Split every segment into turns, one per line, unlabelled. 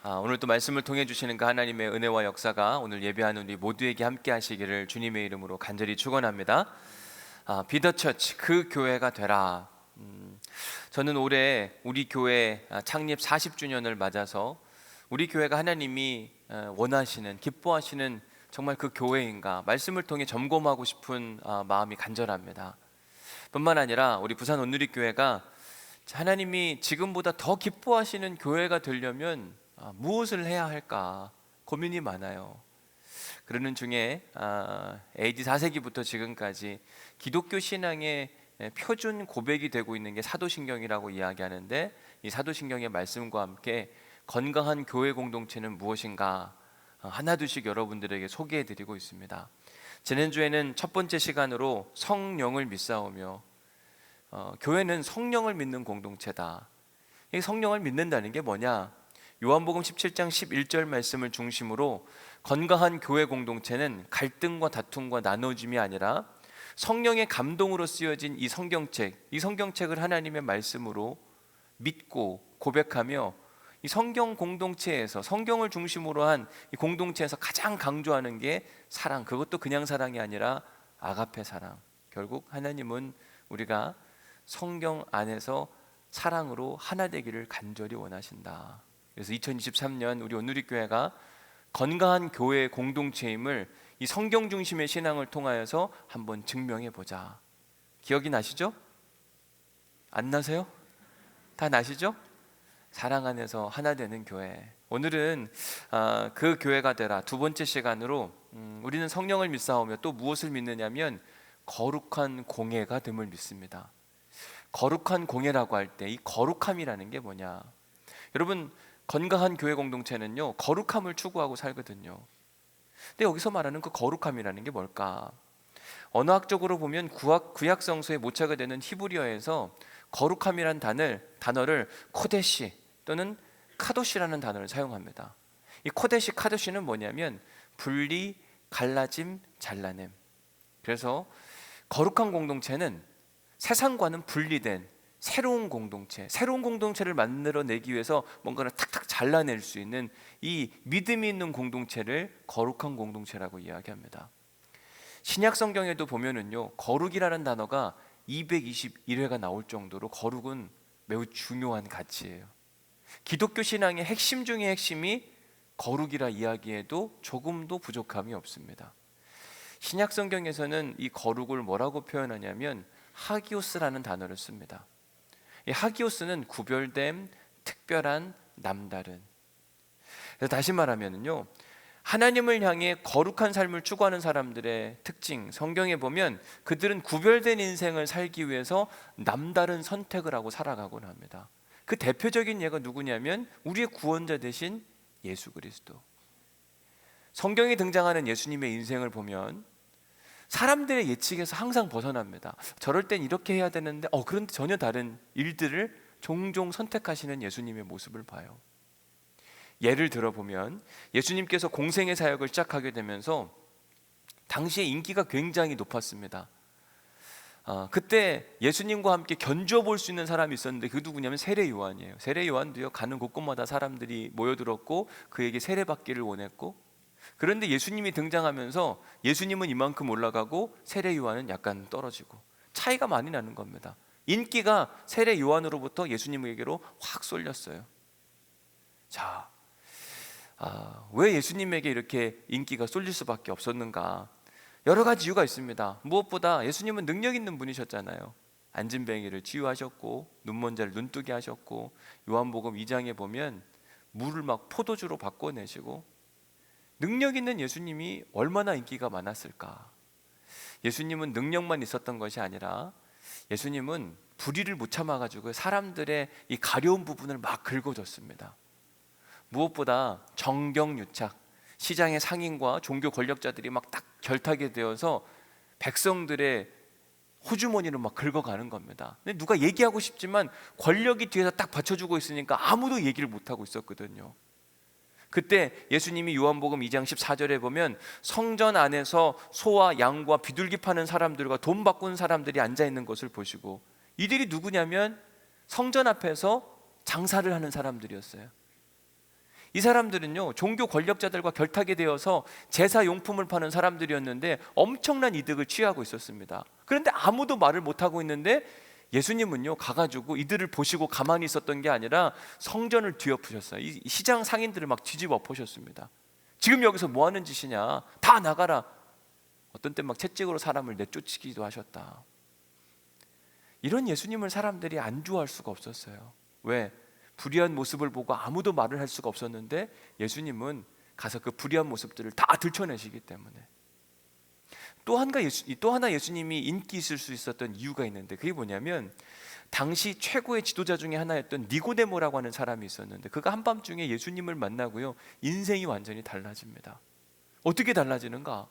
오늘 또 말씀을 통해 주시는 그 하나님의 은혜와 역사가 오늘 예배하는 우리 모두에게 함께 하시기를 주님의 이름으로 간절히 축원합니다. 비더 처치, 그 교회가 되라. 저는 올해 우리 교회 창립 40주년을 맞아서 우리 교회가 하나님이 원하시는, 기뻐하시는 정말 그 교회인가 말씀을 통해 점검하고 싶은 마음이 간절합니다. 뿐만 아니라 우리 부산 온누리교회가 하나님이 지금보다 더 기뻐하시는 교회가 되려면 무엇을 해야 할까 고민이 많아요. 그러는 중에 AD 4세기부터 지금까지 기독교 신앙의 표준 고백이 되고 있는 게 사도신경이라고 이야기하는데, 이 사도신경의 말씀과 함께 건강한 교회 공동체는 무엇인가 하나둘씩 여러분들에게 소개해드리고 있습니다. 지난주에는 첫 번째 시간으로 성령을 믿사오며, 교회는 성령을 믿는 공동체다. 이 성령을 믿는다는 게 뭐냐? 요한복음 17장 11절 말씀을 중심으로 건강한 교회 공동체는 갈등과 다툼과 나눠짐이 아니라 성령의 감동으로 쓰여진 이 성경책을 하나님의 말씀으로 믿고 고백하며 이 성경 공동체에서, 성경을 중심으로 한 이 공동체에서 가장 강조하는 게 사랑, 그것도 그냥 사랑이 아니라 아가페 사랑. 결국 하나님은 우리가 성경 안에서 사랑으로 하나 되기를 간절히 원하신다. 그래서 2023년 우리 온누리교회가 건강한 교회 공동체임을 이 성경 중심의 신앙을 통하여서 한번 증명해 보자. 기억이 나시죠? 안 나세요? 다 나시죠? 사랑 안에서 하나 되는 교회. 오늘은 그 교회가 되라 두 번째 시간으로 우리는 성령을 믿사오며 또 무엇을 믿느냐면 거룩한 공예가 됨을 믿습니다. 거룩한 공예라고 할 때 이 거룩함이라는 게 뭐냐? 여러분, 건강한 교회 공동체는요, 거룩함을 추구하고 살거든요. 근데 여기서 말하는 그 거룩함이라는 게 뭘까? 언어학적으로 보면 구약 성서에 모차가 되는 히브리어에서 거룩함이란 단어를 코데시 또는 카도시라는 단어를 사용합니다. 이 코데시, 카도시는 뭐냐면 분리, 갈라짐, 잘라냄. 그래서 거룩한 공동체는 세상과는 분리된 새로운 공동체를 만들어내기 위해서 뭔가를 탁탁 잘라낼 수 있는 이 믿음이 있는 공동체를 거룩한 공동체라고 이야기합니다. 신약 성경에도 보면은요, 거룩이라는 단어가 221회가 나올 정도로 거룩은 매우 중요한 가치예요. 기독교 신앙의 핵심 중의 핵심이 거룩이라 이야기해도 조금도 부족함이 없습니다. 신약 성경에서는 이 거룩을 뭐라고 표현하냐면 하기오스라는 단어를 씁니다. 이 하기오스는 구별됨, 특별한, 남다른. 그래서 다시 말하면요, 하나님을 향해 거룩한 삶을 추구하는 사람들의 특징, 성경에 보면 그들은 구별된 인생을 살기 위해서 남다른 선택을 하고 살아가곤 합니다. 그 대표적인 예가 누구냐면 우리의 구원자 되신 예수 그리스도. 성경에 등장하는 예수님의 인생을 보면 사람들의 예측에서 항상 벗어납니다. 저럴 땐 이렇게 해야 되는데 그런데 전혀 다른 일들을 종종 선택하시는 예수님의 모습을 봐요. 예를 들어보면 예수님께서 공생의 사역을 시작하게 되면서 당시에 인기가 굉장히 높았습니다. 그때 예수님과 함께 견주어 볼 수 있는 사람이 있었는데 그 누구냐면 세례 요한이에요. 세례 요한도요, 가는 곳곳마다 사람들이 모여들었고 그에게 세례받기를 원했고, 그런데 예수님이 등장하면서 예수님은 이만큼 올라가고 세례 요한은 약간 떨어지고 차이가 많이 나는 겁니다. 인기가 세례 요한으로부터 예수님에게로 확 쏠렸어요. 자, 왜 예수님에게 이렇게 인기가 쏠릴 수밖에 없었는가? 여러 가지 이유가 있습니다. 무엇보다 예수님은 능력 있는 분이셨잖아요. 안진뱅이를 치유하셨고 눈먼 자를 눈뜨게 하셨고, 요한복음 2장에 보면 물을 막 포도주로 바꿔내시고, 능력 있는 예수님이 얼마나 인기가 많았을까? 예수님은 능력만 있었던 것이 아니라 예수님은 불의를 못 참아가지고 사람들의 이 가려운 부분을 막 긁어줬습니다. 무엇보다 정경유착, 시장의 상인과 종교 권력자들이 막 딱 결탁이 되어서 백성들의 호주머니를 막 긁어가는 겁니다. 근데 누가 얘기하고 싶지만 권력이 뒤에서 딱 받쳐주고 있으니까 아무도 얘기를 못하고 있었거든요. 그때 예수님이 요한복음 2장 14절에 보면 성전 안에서 소와 양과 비둘기 파는 사람들과 돈 바꾸는 사람들이 앉아있는 것을 보시고, 이들이 누구냐면 성전 앞에서 장사를 하는 사람들이었어요. 이 사람들은요, 종교 권력자들과 결탁이 되어서 제사 용품을 파는 사람들이었는데 엄청난 이득을 취하고 있었습니다. 그런데 아무도 말을 못하고 있는데 예수님은요, 가가지고 이들을 보시고 가만히 있었던 게 아니라 성전을 뒤엎으셨어요. 이 시장 상인들을 막 뒤집어 엎으셨습니다. 지금 여기서 뭐 하는 짓이냐, 다 나가라. 어떤 때 막 채찍으로 사람을 내쫓기도 하셨다. 이런 예수님을 사람들이 안 좋아할 수가 없었어요. 왜? 불의한 모습을 보고 아무도 말을 할 수가 없었는데 예수님은 가서 그 불의한 모습들을 다 들춰내시기 때문에. 또 하나 예수님이 인기 있을 수 있었던 이유가 있는데, 그게 뭐냐면 당시 최고의 지도자 중에 하나였던 니고데모라고 하는 사람이 있었는데, 그가 한밤중에 예수님을 만나고요, 인생이 완전히 달라집니다. 어떻게 달라지는가?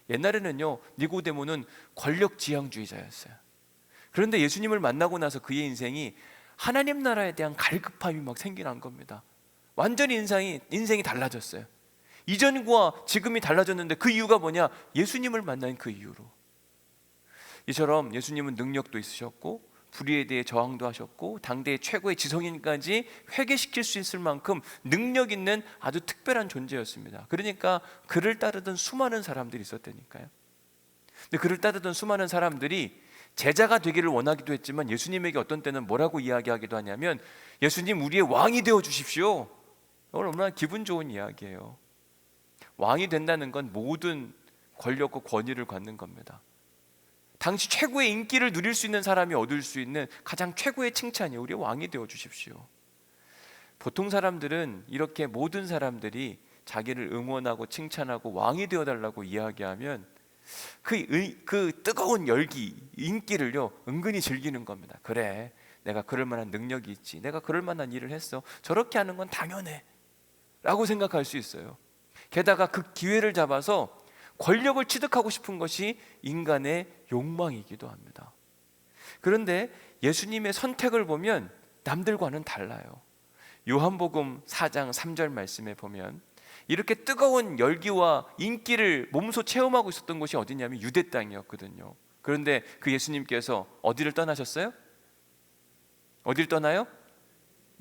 옛날에는요, 니고데모는 권력지향주의자였어요. 그런데 예수님을 만나고 나서 그의 인생이 하나님 나라에 대한 갈급함이 막 생겨난 겁니다. 완전히 인생이 달라졌어요. 이전과 지금이 달라졌는데 그 이유가 뭐냐? 예수님을 만난 그 이유로. 이처럼 예수님은 능력도 있으셨고 불의에 대해 저항도 하셨고 당대의 최고의 지성인까지 회개시킬 수 있을 만큼 능력 있는 아주 특별한 존재였습니다. 그러니까 그를 따르던 수많은 사람들이 있었다니까요. 근데 그를 따르던 수많은 사람들이 제자가 되기를 원하기도 했지만 예수님에게 어떤 때는 뭐라고 이야기하기도 하냐면, 예수님, 우리의 왕이 되어 주십시오. 이건 얼마나 기분 좋은 이야기예요. 왕이 된다는 건 모든 권력과 권위를 갖는 겁니다. 당시 최고의 인기를 누릴 수 있는 사람이 얻을 수 있는 가장 최고의 칭찬이에요. 우리의 왕이 되어 주십시오. 보통 사람들은 이렇게 모든 사람들이 자기를 응원하고 칭찬하고 왕이 되어달라고 이야기하면 그 뜨거운 열기, 인기를요 은근히 즐기는 겁니다. 그래, 내가 그럴 만한 능력이 있지, 내가 그럴 만한 일을 했어, 저렇게 하는 건 당연해 라고 생각할 수 있어요. 게다가 그 기회를 잡아서 권력을 취득하고 싶은 것이 인간의 욕망이기도 합니다. 그런데 예수님의 선택을 보면 남들과는 달라요. 요한복음 4장 3절 말씀에 보면 이렇게 뜨거운 열기와 인기를 몸소 체험하고 있었던 곳이 어디냐면 유대 땅이었거든요. 그런데 그 예수님께서 어디를 떠나셨어요? 어디를 떠나요?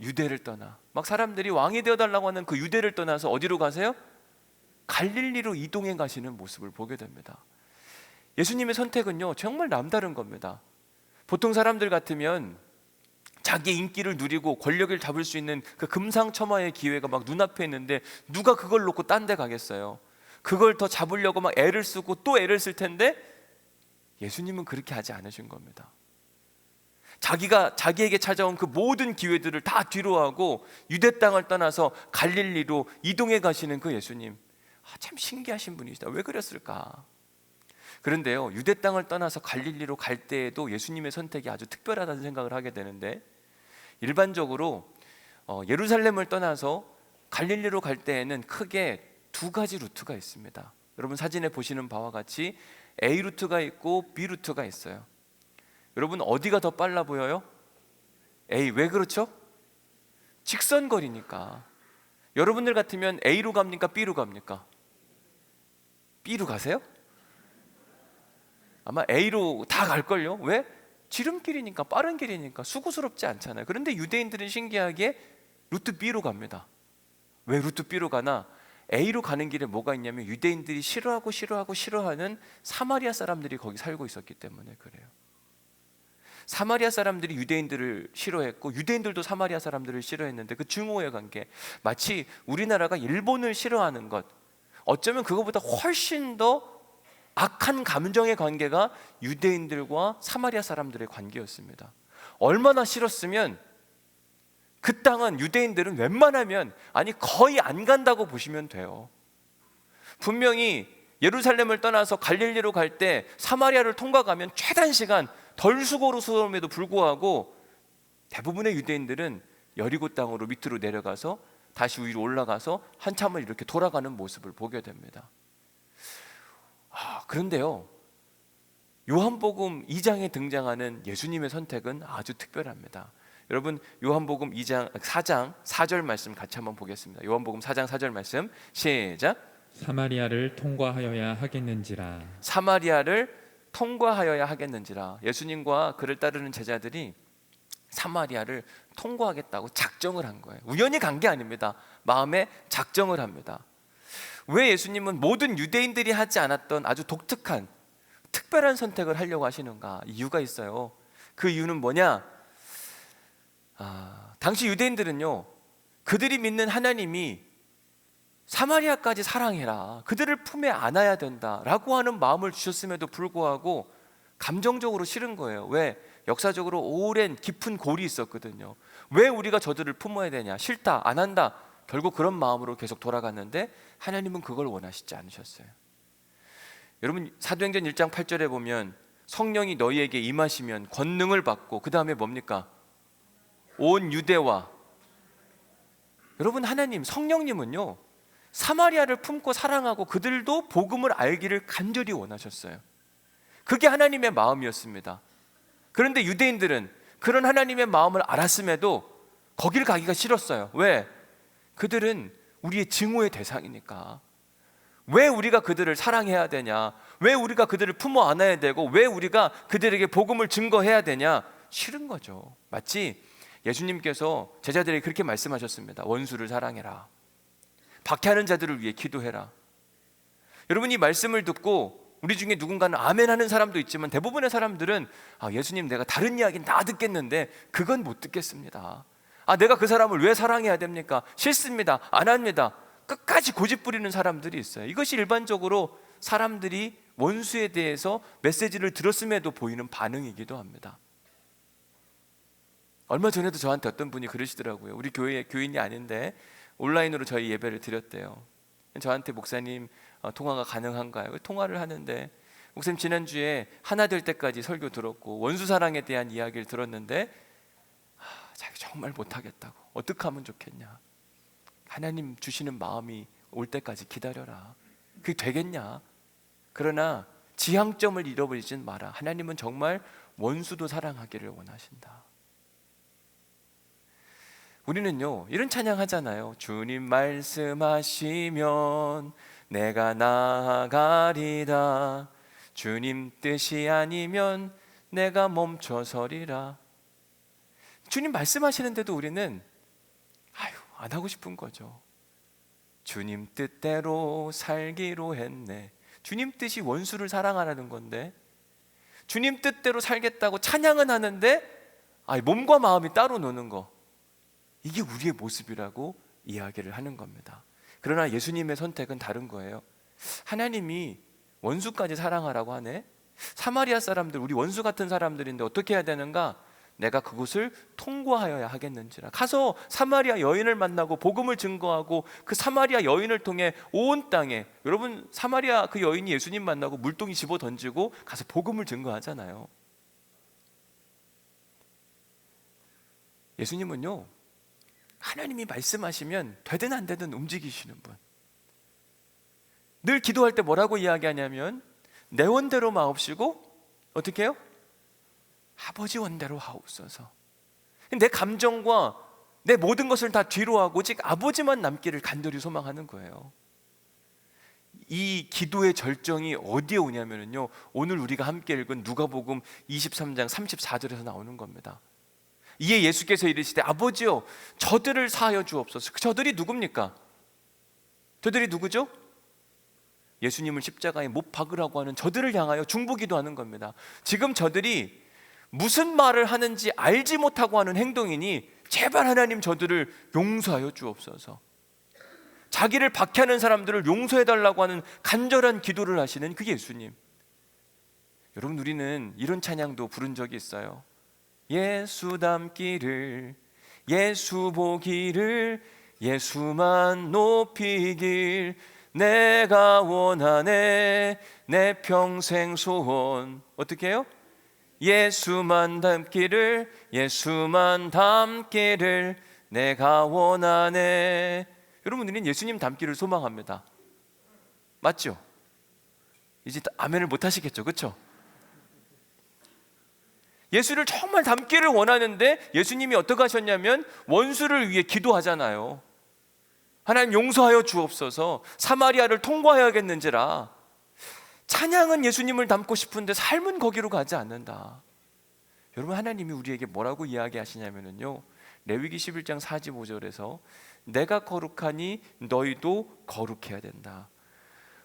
유대를 떠나. 막 사람들이 왕이 되어달라고 하는 그 유대를 떠나서 어디로 가세요? 갈릴리로 이동해 가시는 모습을 보게 됩니다. 예수님의 선택은요 정말 남다른 겁니다. 보통 사람들 같으면 자기 인기를 누리고 권력을 잡을 수 있는 그 금상첨화의 기회가 막 눈앞에 있는데 누가 그걸 놓고 딴 데 가겠어요? 그걸 더 잡으려고 막 애를 쓰고 또 애를 쓸 텐데, 예수님은 그렇게 하지 않으신 겁니다. 자기에게 찾아온 그 모든 기회들을 다 뒤로하고 유대 땅을 떠나서 갈릴리로 이동해 가시는 그 예수님, 참 신기하신 분이시다. 왜 그랬을까? 그런데요, 유대 땅을 떠나서 갈릴리로 갈 때에도 예수님의 선택이 아주 특별하다는 생각을 하게 되는데, 일반적으로 예루살렘을 떠나서 갈릴리로 갈 때에는 크게 두 가지 루트가 있습니다. 여러분 사진에 보시는 바와 같이 A 루트가 있고 B 루트가 있어요. 여러분 어디가 더 빨라 보여요? A. 왜 그렇죠? 직선거리니까. 여러분들 같으면 A로 갑니까? B로 갑니까? B로 가세요? 아마 A로 다 갈걸요? 왜? 지름길이니까, 빠른 길이니까 수고스럽지 않잖아요. 그런데 유대인들은 신기하게 루트 B로 갑니다. 왜 루트 B로 가나? A로 가는 길에 뭐가 있냐면 유대인들이 싫어하는 사마리아 사람들이 거기 살고 있었기 때문에 그래요. 사마리아 사람들이 유대인들을 싫어했고 유대인들도 사마리아 사람들을 싫어했는데 그 증오의 관계, 마치 우리나라가 일본을 싫어하는 것, 어쩌면 그거보다 훨씬 더 악한 감정의 관계가 유대인들과 사마리아 사람들의 관계였습니다. 얼마나 싫었으면 그 땅은 유대인들은 웬만하면, 아니 거의 안 간다고 보시면 돼요. 분명히 예루살렘을 떠나서 갈릴리로 갈 때 사마리아를 통과가면 최단 시간, 덜 수고로움에도 불구하고 대부분의 유대인들은 여리고 땅으로 밑으로 내려가서 다시 위로 올라가서 한참을 이렇게 돌아가는 모습을 보게 됩니다. 그런데요, 요한복음 2장에 등장하는 예수님의 선택은 아주 특별합니다. 여러분 요한복음 4장 4절 말씀 같이 한번 보겠습니다. 요한복음 4장 4절 말씀 시작.
사마리아를 통과하여야 하겠는지라.
사마리아를 통과하여야 하겠는지라. 예수님과 그를 따르는 제자들이 사마리아를 통과하겠다고 작정을 한 거예요. 우연히 간 게 아닙니다. 마음에 작정을 합니다. 왜 예수님은 모든 유대인들이 하지 않았던 아주 독특한 특별한 선택을 하려고 하시는가? 이유가 있어요. 그 이유는 뭐냐? 당시 유대인들은요, 그들이 믿는 하나님이 사마리아까지 사랑해라, 그들을 품에 안아야 된다라고 하는 마음을 주셨음에도 불구하고 감정적으로 싫은 거예요. 왜? 역사적으로 오랜 깊은 골이 있었거든요. 왜 우리가 저들을 품어야 되냐? 싫다, 안 한다. 결국 그런 마음으로 계속 돌아갔는데 하나님은 그걸 원하시지 않으셨어요. 여러분, 사도행전 1장 8절에 보면 성령이 너희에게 임하시면 권능을 받고, 그 다음에 뭡니까? 온 유대와, 여러분, 하나님 성령님은요, 사마리아를 품고 사랑하고 그들도 복음을 알기를 간절히 원하셨어요. 그게 하나님의 마음이었습니다. 그런데 유대인들은 그런 하나님의 마음을 알았음에도 거길 가기가 싫었어요. 왜? 그들은 우리의 증오의 대상이니까. 왜 우리가 그들을 사랑해야 되냐? 왜 우리가 그들을 품어 안아야 되고, 왜 우리가 그들에게 복음을 증거해야 되냐? 싫은 거죠. 마치 예수님께서 제자들에게 그렇게 말씀하셨습니다. 원수를 사랑해라, 박해하는 자들을 위해 기도해라. 여러분, 이 말씀을 듣고 우리 중에 누군가는 아멘 하는 사람도 있지만 대부분의 사람들은 예수님, 내가 다른 이야기는 다 듣겠는데 그건 못 듣겠습니다. 내가 그 사람을 왜 사랑해야 됩니까? 싫습니다, 안 합니다. 끝까지 고집 부리는 사람들이 있어요. 이것이 일반적으로 사람들이 원수에 대해서 메시지를 들었음에도 보이는 반응이기도 합니다. 얼마 전에도 저한테 어떤 분이 그러시더라고요. 우리 교회 교인이 아닌데 온라인으로 저희 예배를 드렸대요. 저한테 목사님, 통화가 가능한가요? 통화를 하는데, 목사님 지난주에 하나 될 때까지 설교 들었고 원수 사랑에 대한 이야기를 들었는데 자기 정말 못하겠다고, 어떻게 하면 좋겠냐, 하나님 주시는 마음이 올 때까지 기다려라, 그게 되겠냐, 그러나 지향점을 잃어버리진 마라, 하나님은 정말 원수도 사랑하기를 원하신다. 우리는요, 이런 찬양 하잖아요. 주님 말씀하시면 내가 나아가리라, 주님 뜻이 아니면 내가 멈춰서리라. 주님 말씀하시는데도 우리는 안 하고 싶은 거죠. 주님 뜻대로 살기로 했네. 주님 뜻이 원수를 사랑하라는 건데, 주님 뜻대로 살겠다고 찬양은 하는데 몸과 마음이 따로 노는 거, 이게 우리의 모습이라고 이야기를 하는 겁니다. 그러나 예수님의 선택은 다른 거예요. 하나님이 원수까지 사랑하라고 하네. 사마리아 사람들, 우리 원수 같은 사람들인데 어떻게 해야 되는가? 내가 그곳을 통과하여야 하겠는지라. 가서 사마리아 여인을 만나고 복음을 증거하고 그 사마리아 여인을 통해 온 땅에, 여러분, 사마리아 그 여인이 예수님 만나고 물동이 집어 던지고 가서 복음을 증거하잖아요. 예수님은요, 하나님이 말씀하시면 되든 안 되든 움직이시는 분. 늘 기도할 때 뭐라고 이야기하냐면 내 원대로 마옵시고 어떻게 해요? 아버지 원대로 하옵소서. 내 감정과 내 모든 것을 다 뒤로 하고 오직 아버지만 남기를 간절히 소망하는 거예요. 이 기도의 절정이 어디에 오냐면요, 오늘 우리가 함께 읽은 누가복음 23장 34절에서 나오는 겁니다. 이에 예수께서 이르시되 아버지여 저들을 사하여 주옵소서. 저들이 누굽니까? 저들이 누구죠? 예수님을 십자가에 못 박으라고 하는 저들을 향하여 중보기도하는 겁니다. 지금 저들이 무슨 말을 하는지 알지 못하고 하는 행동이니 제발 하나님 저들을 용서하여 주옵소서. 자기를 박해하는 사람들을 용서해달라고 하는 간절한 기도를 하시는 그 예수님. 여러분, 우리는 이런 찬양도 부른 적이 있어요. 예수 닮기를, 예수 보기를, 예수만 높이길 내가 원하네, 내 평생 소원. 어떻게 해요? 예수만 닮기를, 예수만 닮기를 내가 원하네. 여러분, 우리는 예수님 닮기를 소망합니다. 맞죠? 이제 아멘을 못 하시겠죠, 그렇죠? 예수를 정말 닮기를 원하는데 예수님이 어떻게 하셨냐면 원수를 위해 기도하잖아요. 하나님 용서하여 주옵소서, 사마리아를 통과해야겠는지라. 찬양은 예수님을 닮고 싶은데 삶은 거기로 가지 않는다. 여러분, 하나님이 우리에게 뭐라고 이야기하시냐면요, 레위기 11장 4절 5절에서 내가 거룩하니 너희도 거룩해야 된다.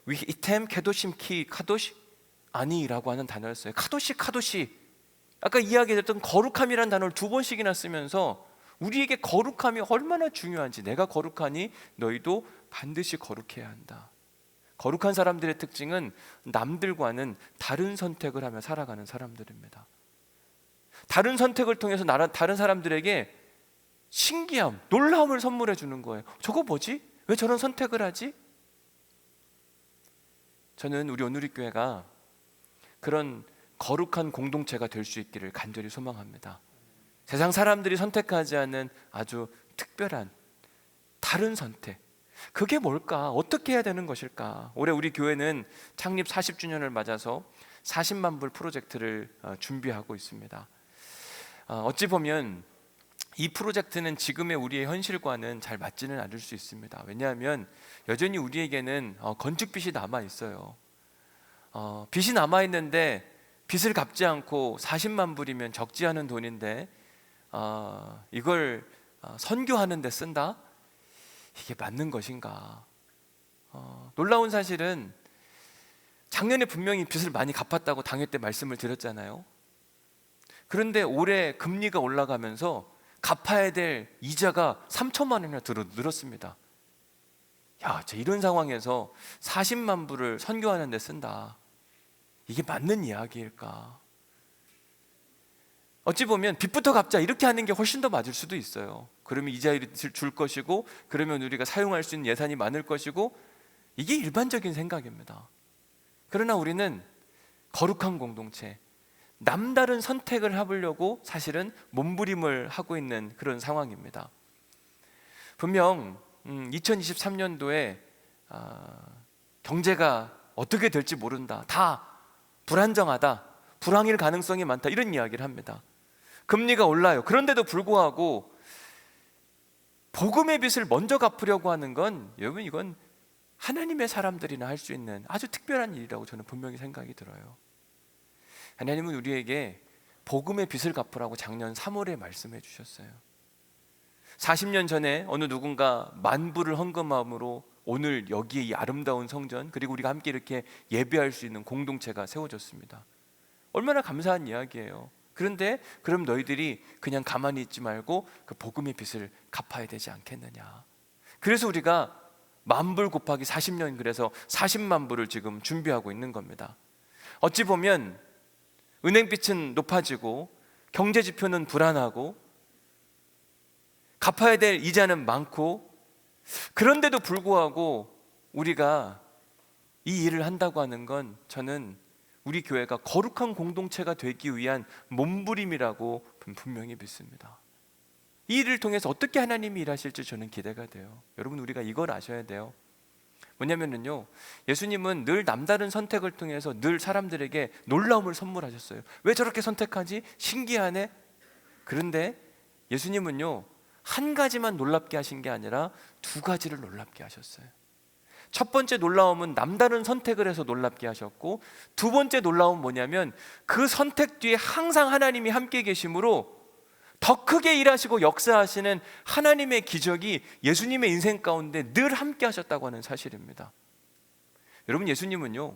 이템 케도심 키 카도시 아니라고 하는 단어를 써요. 카도시 아까 이야기했던 거룩함이라는 단어를 두 번씩이나 쓰면서 우리에게 거룩함이 얼마나 중요한지, 내가 거룩하니 너희도 반드시 거룩해야 한다. 거룩한 사람들의 특징은 남들과는 다른 선택을 하며 살아가는 사람들입니다. 다른 선택을 통해서 다른 사람들에게 신기함, 놀라움을 선물해 주는 거예요. 저거 뭐지? 왜 저런 선택을 하지? 저는 우리 온누리교회가 그런 거룩한 공동체가 될 수 있기를 간절히 소망합니다. 세상 사람들이 선택하지 않은 아주 특별한 다른 선택, 그게 뭘까? 어떻게 해야 되는 것일까? 올해 우리 교회는 창립 40주년을 맞아서 40만 불 프로젝트를 준비하고 있습니다. 어찌 보면 이 프로젝트는 지금의 우리의 현실과는 잘 맞지는 않을 수 있습니다. 왜냐하면 여전히 우리에게는 건축빚이 남아 있어요. 빚이 남아 있는데 빚을 갚지 않고 40만 불이면 적지 않은 돈인데 이걸 선교하는 데 쓴다? 이게 맞는 것인가? 놀라운 사실은 작년에 분명히 빚을 많이 갚았다고 당회 때 말씀을 드렸잖아요. 그런데 올해 금리가 올라가면서 갚아야 될 이자가 3천만 원이나 늘었습니다. 야, 이런 상황에서 40만 불을 선교하는 데 쓴다. 이게 맞는 이야기일까? 어찌 보면 빚부터 갚자 이렇게 하는 게 훨씬 더 맞을 수도 있어요. 그러면 이자율이 줄 것이고, 그러면 우리가 사용할 수 있는 예산이 많을 것이고, 이게 일반적인 생각입니다. 그러나 우리는 거룩한 공동체, 남다른 선택을 해보려고 사실은 몸부림을 하고 있는 그런 상황입니다. 분명 2023년도에 경제가 어떻게 될지 모른다, 다 불안정하다, 불황일 가능성이 많다, 이런 이야기를 합니다. 금리가 올라요. 그런데도 불구하고 복음의 빚을 먼저 갚으려고 하는 건, 여러분, 이건 하나님의 사람들이나 할 수 있는 아주 특별한 일이라고 저는 분명히 생각이 들어요. 하나님은 우리에게 복음의 빚을 갚으라고 작년 3월에 말씀해 주셨어요. 40년 전에 어느 누군가 만불을 헌금함으로 오늘 여기에 이 아름다운 성전, 그리고 우리가 함께 이렇게 예배할 수 있는 공동체가 세워졌습니다. 얼마나 감사한 이야기예요. 그런데 그럼 너희들이 그냥 가만히 있지 말고 그 복음의 빚을 갚아야 되지 않겠느냐. 그래서 우리가 만불 곱하기 40년, 그래서 40만 불을 지금 준비하고 있는 겁니다. 어찌 보면 은행빚은 높아지고 경제지표는 불안하고 갚아야 될 이자는 많고, 그런데도 불구하고 우리가 이 일을 한다고 하는 건, 저는 우리 교회가 거룩한 공동체가 되기 위한 몸부림이라고 분명히 믿습니다. 이 일을 통해서 어떻게 하나님이 일하실지 저는 기대가 돼요. 여러분, 우리가 이걸 아셔야 돼요. 뭐냐면요, 예수님은 늘 남다른 선택을 통해서 늘 사람들에게 놀라움을 선물하셨어요. 왜 저렇게 선택하지? 신기하네. 그런데 예수님은요, 한 가지만 놀랍게 하신 게 아니라 두 가지를 놀랍게 하셨어요. 첫 번째 놀라움은 남다른 선택을 해서 놀랍게 하셨고, 두 번째 놀라움은 뭐냐면 그 선택 뒤에 항상 하나님이 함께 계심으로 더 크게 일하시고 역사하시는 하나님의 기적이 예수님의 인생 가운데 늘 함께 하셨다고 하는 사실입니다. 여러분, 예수님은요,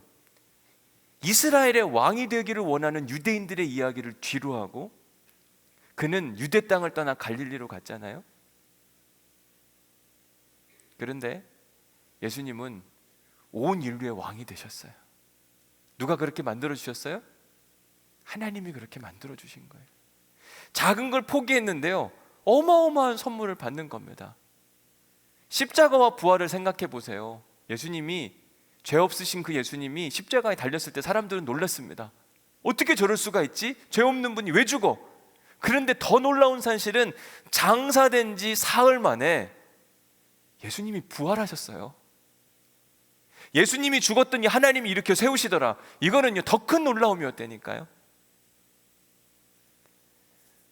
이스라엘의 왕이 되기를 원하는 유대인들의 이야기를 뒤로하고 그는 유대 땅을 떠나 갈릴리로 갔잖아요. 그런데 예수님은 온 인류의 왕이 되셨어요. 누가 그렇게 만들어 주셨어요? 하나님이 그렇게 만들어 주신 거예요. 작은 걸 포기했는데요, 어마어마한 선물을 받는 겁니다. 십자가와 부활을 생각해 보세요. 예수님이, 죄 없으신 그 예수님이 십자가에 달렸을 때 사람들은 놀랐습니다. 어떻게 저럴 수가 있지? 죄 없는 분이 왜 죽어? 그런데 더 놀라운 사실은 장사된 지 사흘 만에 예수님이 부활하셨어요. 예수님이 죽었더니 하나님이 일으켜 세우시더라. 이거는요, 더 큰 놀라움이었다니까요.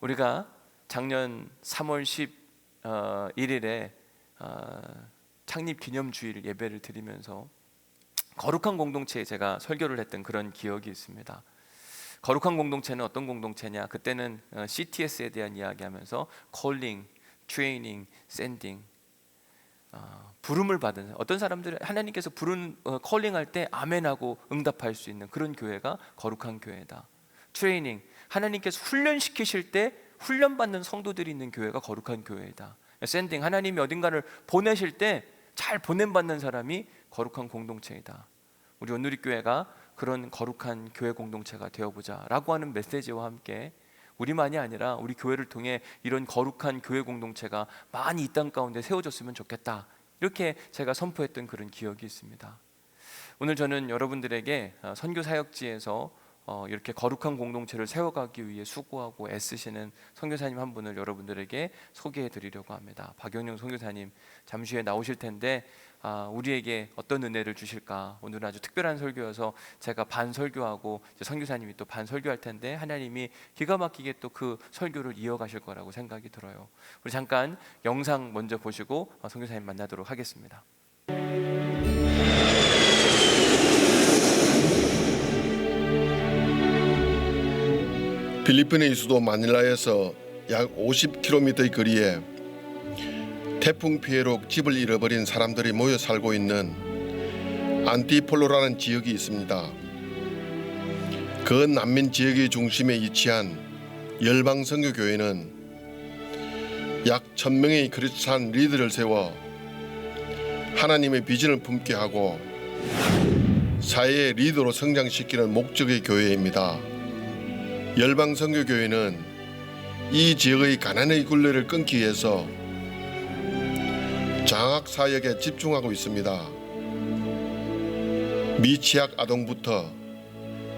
우리가 작년 3월 11일에 창립 기념주일 예배를 드리면서 거룩한 공동체에 제가 설교를 했던 그런 기억이 있습니다. 거룩한 공동체는 어떤 공동체냐? 그때는 CTS에 대한 이야기하면서 calling, training, sending, 부름을 받은 어떤 사람들은 하나님께서 부른 컬링할 때 아멘하고 응답할 수 있는 그런 교회가 거룩한 교회다. 트레이닝, 하나님께서 훈련시키실 때 훈련받는 성도들이 있는 교회가 거룩한 교회다. 샌딩, 하나님이 어딘가를 보내실 때 잘 보냄받는 사람이 거룩한 공동체이다. 우리 온누리교회가 그런 거룩한 교회 공동체가 되어보자 라고 하는 메시지와 함께 우리만이 아니라 우리 교회를 통해 이런 거룩한 교회 공동체가 많이 이 땅 가운데 세워졌으면 좋겠다, 이렇게 제가 선포했던 그런 기억이 있습니다. 오늘 저는 여러분들에게 선교 사역지에서 이렇게 거룩한 공동체를 세워가기 위해 수고하고 애쓰시는 선교사님 한 분을 여러분들에게 소개해 드리려고 합니다. 박영영 선교사님 잠시 후에 나오실 텐데 우리에게 어떤 은혜를 주실까. 오늘은 아주 특별한 설교여서 제가 반 설교하고 선교사님이 또 반 설교할 텐데 하나님이 기가 막히게 또 그 설교를 이어가실 거라고 생각이 들어요. 우리 잠깐 영상 먼저 보시고 선교사님 만나도록 하겠습니다.
필리핀의 수도 마닐라에서 약 50km의 거리에 태풍 피해로 집을 잃어버린 사람들이 모여 살고 있는 안티폴로라는 지역이 있습니다. 그 난민 지역의 중심에 위치한 열방선교교회는 약 1000명의 크리스찬 리더를 세워 하나님의 비전을 품게 하고 사회의 리더로 성장시키는 목적의 교회입니다. 열방선교교회는 이 지역의 가난의 굴레를 끊기 위해서 장학사역에 집중하고 있습니다. 미취학 아동부터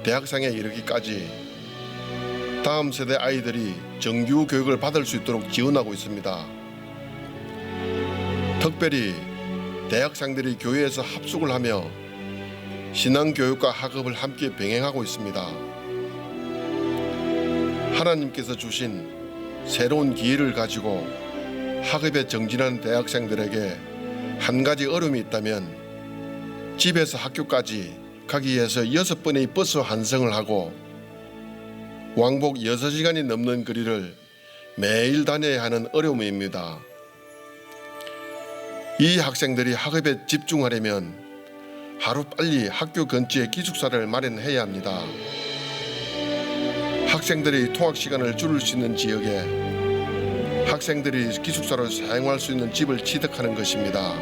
대학생에 이르기까지 다음 세대 아이들이 정규 교육을 받을 수 있도록 지원하고 있습니다. 특별히 대학생들이 교회에서 합숙을 하며 신앙교육과 학업을 함께 병행하고 있습니다. 하나님께서 주신 새로운 기회를 가지고 학업에 정진한 대학생들에게 한 가지 어려움이 있다면 집에서 학교까지 가기 위해서 6번의 버스 환승을 하고 왕복 6시간이 넘는 거리를 매일 다녀야 하는 어려움입니다. 이 학생들이 학업에 집중하려면 하루빨리 학교 근처에 기숙사를 마련해야 합니다. 학생들이 통학 시간을 줄일 수 있는 지역에 학생들이 기숙사로 사용할 수 있는 집을 취득하는 것입니다.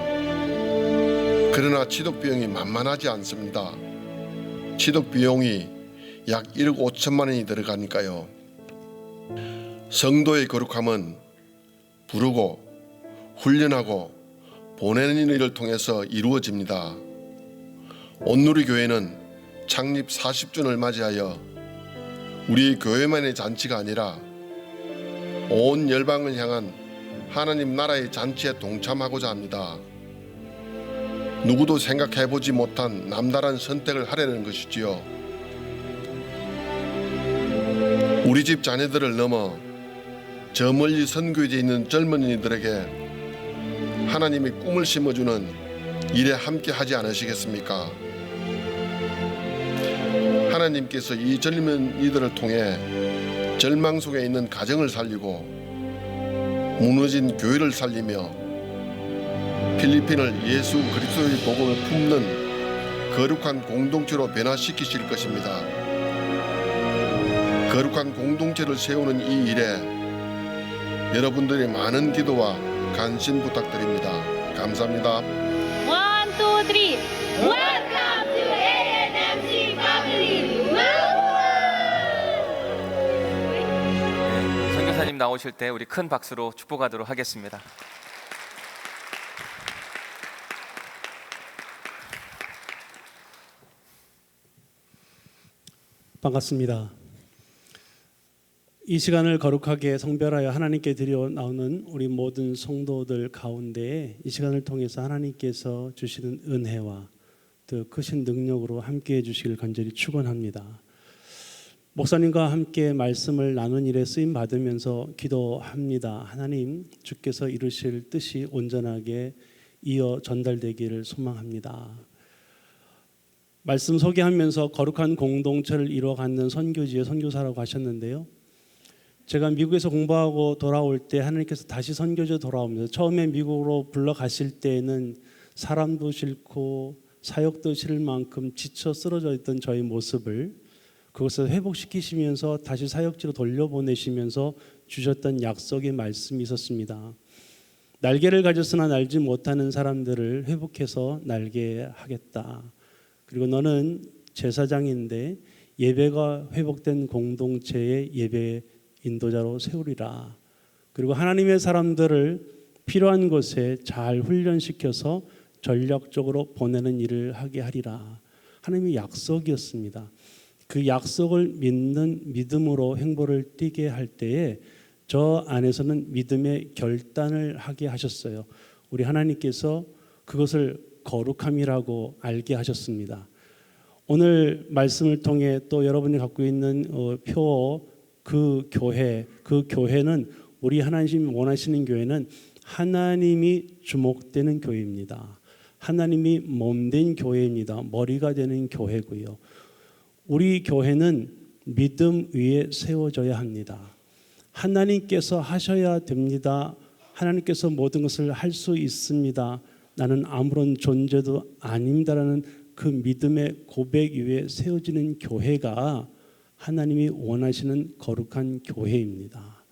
그러나 취득 비용이 만만하지 않습니다. 취득 비용이 약 1억 5천만 원이 들어가니까요. 성도의 거룩함은 부르고 훈련하고 보내는 일을 통해서 이루어집니다. 온누리교회는 창립 40주년을 맞이하여 우리 교회만의 잔치가 아니라 온 열방을 향한 하나님 나라의 잔치에 동참하고자 합니다. 누구도 생각해보지 못한 남다른 선택을 하려는 것이지요. 우리 집 자녀들을 넘어 저 멀리 선교지에 있는 젊은이들에게 하나님이 꿈을 심어주는 일에 함께 하지 않으시겠습니까? 하나님께서 이 젊은이들을 통해 절망 속에 있는 가정을 살리고 무너진 교회를 살리며 필리핀을 예수 그리스도의 복음을 품는 거룩한 공동체로 변화시키실 것입니다. 거룩한 공동체를 세우는 이 일에 여러분들의 많은 기도와 관심 부탁드립니다. 감사합니다.
1, 2, 3. Welcome to ANMC Family.
선교사님 나오실 때 우리 큰 박수로 축복하도록 하겠습니다.
반갑습니다. 이 시간을 거룩하게 성별하여 하나님께 드려 나오는 우리 모든 성도들 가운데 이 시간을 통해서 하나님께서 주시는 은혜와 더 크신 능력으로 함께해 주시길 간절히 축원합니다. 목사님과 함께 말씀을 나눈 일에 쓰임 받으면서 기도합니다. 하나님, 주께서 이루실 뜻이 온전하게 이어 전달되기를 소망합니다. 말씀 소개하면서 거룩한 공동체를 이루어가는 선교지의 선교사라고 하셨는데요. 제가 미국에서 공부하고 돌아올 때 하나님께서 다시 선교지에 돌아오면서 처음에 미국으로 불러가실 때에는 사람도 싫고 사역도 싫을 만큼 지쳐 쓰러져 있던 저의 모습을 그것을 회복시키시면서 다시 사역지로 돌려보내시면서 주셨던 약속의 말씀이 있었습니다. 날개를 가졌으나 날지 못하는 사람들을 회복해서 날게 하겠다. 그리고 너는 제사장인데 예배가 회복된 공동체의 예배 인도자로 세우리라. 그리고 하나님의 사람들을 필요한 곳에 잘 훈련시켜서 전략적으로 보내는 일을 하게 하리라. 하나님의 약속이었습니다. 그 약속을 믿는 믿음으로 행보를 띠게 할 때에 저 안에서는 믿음의 결단을 하게 하셨어요. 우리 하나님께서 그것을 거룩함이라고 알게 하셨습니다. 오늘 말씀을 통해 또 여러분이 갖고 있는 표 그 교회는 우리 하나님 원하시는 교회는 하나님이 주목되는 교회입니다. 하나님이 몸된 교회입니다. 머리가 되는 교회고요. 우리 교회는 믿음 위에 세워져야 합니다. 하나님께서 하셔야 됩니다. 하나님께서 모든 것을 할 수 있습니다. 나는 아무런 존재도 아닙니다라는 그 믿음의 고백 위에 세워지는 교회가 하나님이 원하시는 거룩한 교회입니다.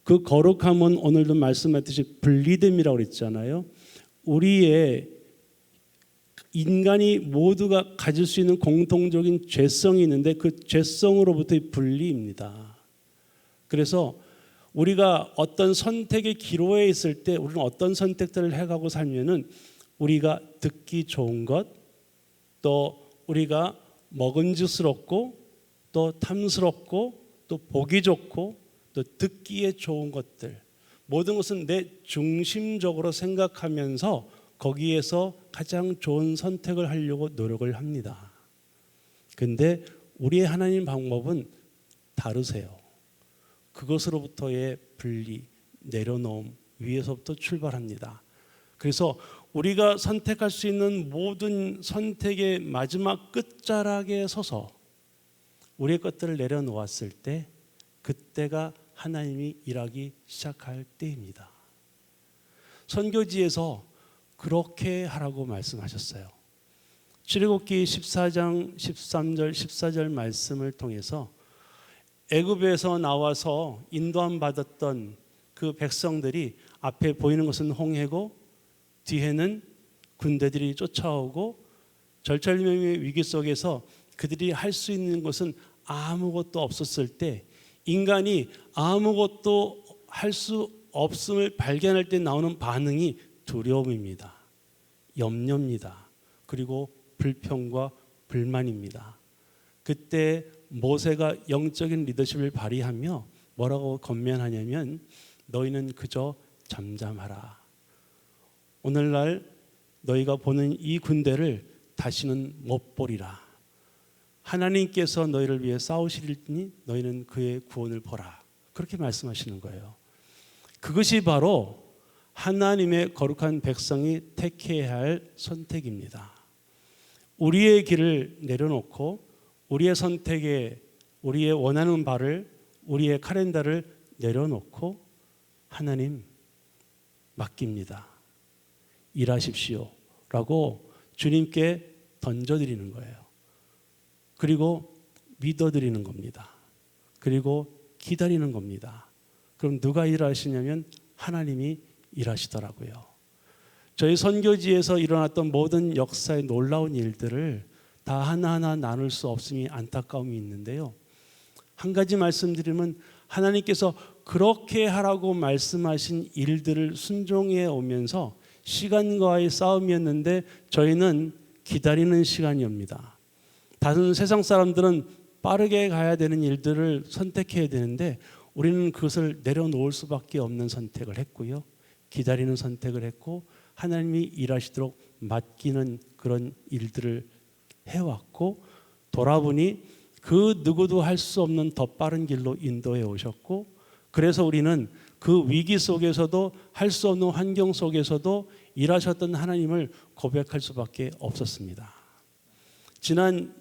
그 거룩함은 오늘도 말씀하셨듯이 분리됨이라고 그랬잖아요. 우리의 인간이 모두가 가질 수 있는 공통적인 죄성이 있는데 그 죄성으로부터의 분리입니다. 그래서 우리가 어떤 선택의 기로에 있을 때 우리는 어떤 선택들을 해가고 살면은 우리가 듣기 좋은 것, 또 우리가 먹음직스럽고 또 탐스럽고 또 보기 좋고 또 듣기에 좋은 것들, 모든 것은 내 중심적으로 생각하면서 거기에서 가장 좋은 선택을 하려고 노력을 합니다. 근데 우리의 하나님 방법은 다르세요. 그것으로부터의 분리, 내려놓음, 위에서부터 출발합니다. 그래서 우리가 선택할 수 있는 모든 선택의 마지막 끝자락에 서서 우리의 것들을 내려놓았을 때 그때가 하나님이 일하기 시작할 때입니다. 선교지에서 그렇게 하라고 말씀하셨어요. 출애굽기 14장 13절 14절 말씀을 통해서 애굽에서 나와서 인도함 받았던 그 백성들이 앞에 보이는 것은 홍해고 뒤에는 군대들이 쫓아오고 절철명의 위기 속에서 그들이 할 수 있는 것은 아무것도 없었을 때 인간이 아무것도 할 수 없음을 발견할 때 나오는 반응이 두려움입니다. 염려입니다. 그리고 불평과 불만입니다. 그때 모세가 영적인 리더십을 발휘하며 뭐라고 권면하냐면 너희는 그저 잠잠하라. 오늘날 너희가 보는 이 군대를 다시는 못 보리라. 하나님께서 너희를 위해 싸우시리니 너희는 그의 구원을 보라. 그렇게 말씀하시는 거예요. 그것이 바로 하나님의 거룩한 백성이 택해야 할 선택입니다. 우리의 길을 내려놓고 우리의 선택에 우리의 원하는 바를 우리의 카렌다를 내려놓고 하나님 맡깁니다. 일하십시오 라고 주님께 던져드리는 거예요. 그리고 믿어드리는 겁니다. 그리고 기다리는 겁니다. 그럼 누가 일하시냐면 하나님이 일하시더라고요. 저희 선교지에서 일어났던 모든 역사의 놀라운 일들을 다 하나하나 나눌 수 없음이 안타까움이 있는데요. 한 가지 말씀드리면 하나님께서 그렇게 하라고 말씀하신 일들을 순종해 오면서 시간과의 싸움이었는데 저희는 기다리는 시간이옵니다. 다른 세상 사람들은 빠르게 가야 되는 일들을 선택해야 되는데 우리는 그것을 내려놓을 수밖에 없는 선택을 했고요. 기다리는 선택을 했고 하나님이 일하시도록 맡기는 그런 일들을 해왔고 돌아보니 그 누구도 할 수 없는 더 빠른 길로 인도해 오셨고 그래서 우리는 그 위기 속에서도 할 수 없는 환경 속에서도 일하셨던 하나님을 고백할 수밖에 없었습니다. 지난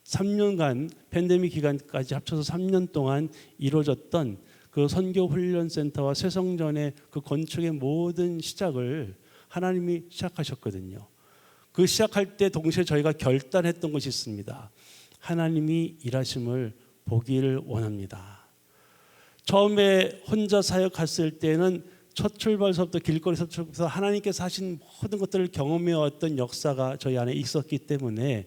3년간 팬데믹 기간까지 합쳐서 3년 동안 이루어졌던 그 선교 훈련센터와 새성전의 그 건축의 모든 시작을 하나님이 시작하셨거든요. 그 시작할 때 동시에 저희가 결단했던 것이 있습니다. 하나님이 일하심을 보기를 원합니다. 처음에 혼자 사역 갔을 때는 첫 출발서부터 길거리서부터 하나님께서 하신 모든 것들을 경험해 왔던 역사가 저희 안에 있었기 때문에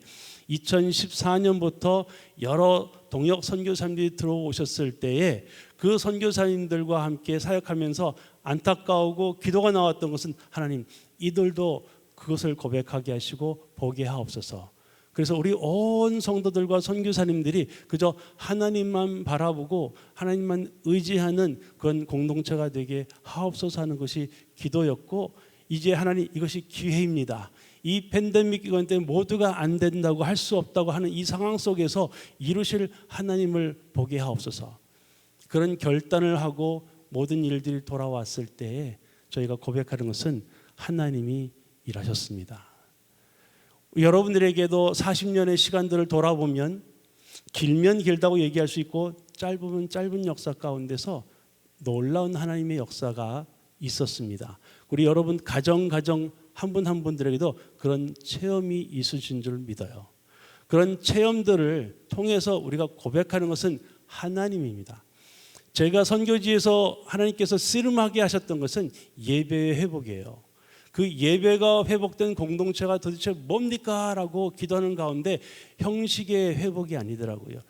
2014년부터 여러 동역 선교사님들이 들어오셨을 때에 그 선교사님들과 함께 사역하면서 안타까우고 기도가 나왔던 것은 하나님, 이들도 그것을 고백하게 하시고 보게 하옵소서. 그래서 우리 온 성도들과 선교사님들이 그저 하나님만 바라보고 하나님만 의지하는 그런 공동체가 되게 하옵소서 하는 것이 기도였고, 이제 하나님, 이것이 기회입니다. 이 팬데믹 기간 때 모두가 안 된다고 할 수 없다고 하는 이 상황 속에서 이루실 하나님을 보게 하옵소서. 그런 결단을 하고 모든 일들이 돌아왔을 때에 저희가 고백하는 것은 하나님이 일하셨습니다. 여러분들에게도 40년의 시간들을 돌아보면 길면 길다고 얘기할 수 있고 짧으면 짧은 역사 가운데서 놀라운 하나님의 역사가 있었습니다. 우리 여러분 가정 한 분 한 분들에게도 그런 체험이 있으신 줄 믿어요. 그런 체험들을 통해서 우리가 고백하는 것은 하나님입니다. 제가 선교지에서 하나님께서 씨름하게 하셨던 것은 예배의 회복이에요. 그 예배가 회복된 공동체가 도대체 뭡니까? 라고 기도하는 가운데 형식의 회복이 아니더라고요.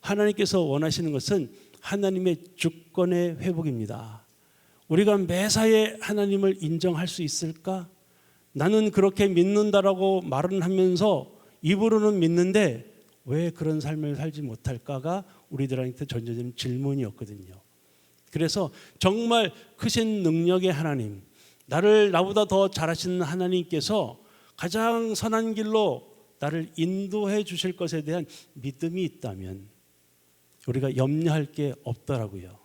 하나님께서 원하시는 것은 하나님의 주권의 회복입니다. 우리가 매사에 하나님을 인정할 수 있을까? 나는 그렇게 믿는다라고 말은 하면서 입으로는 믿는데 왜 그런 삶을 살지 못할까가 우리들한테 던져지는 질문이었거든요. 그래서 정말 크신 능력의 하나님, 나보다 더 잘하시는 하나님께서 가장 선한 길로 나를 인도해 주실 것에 대한 믿음이 있다면 우리가 염려할 게 없더라고요.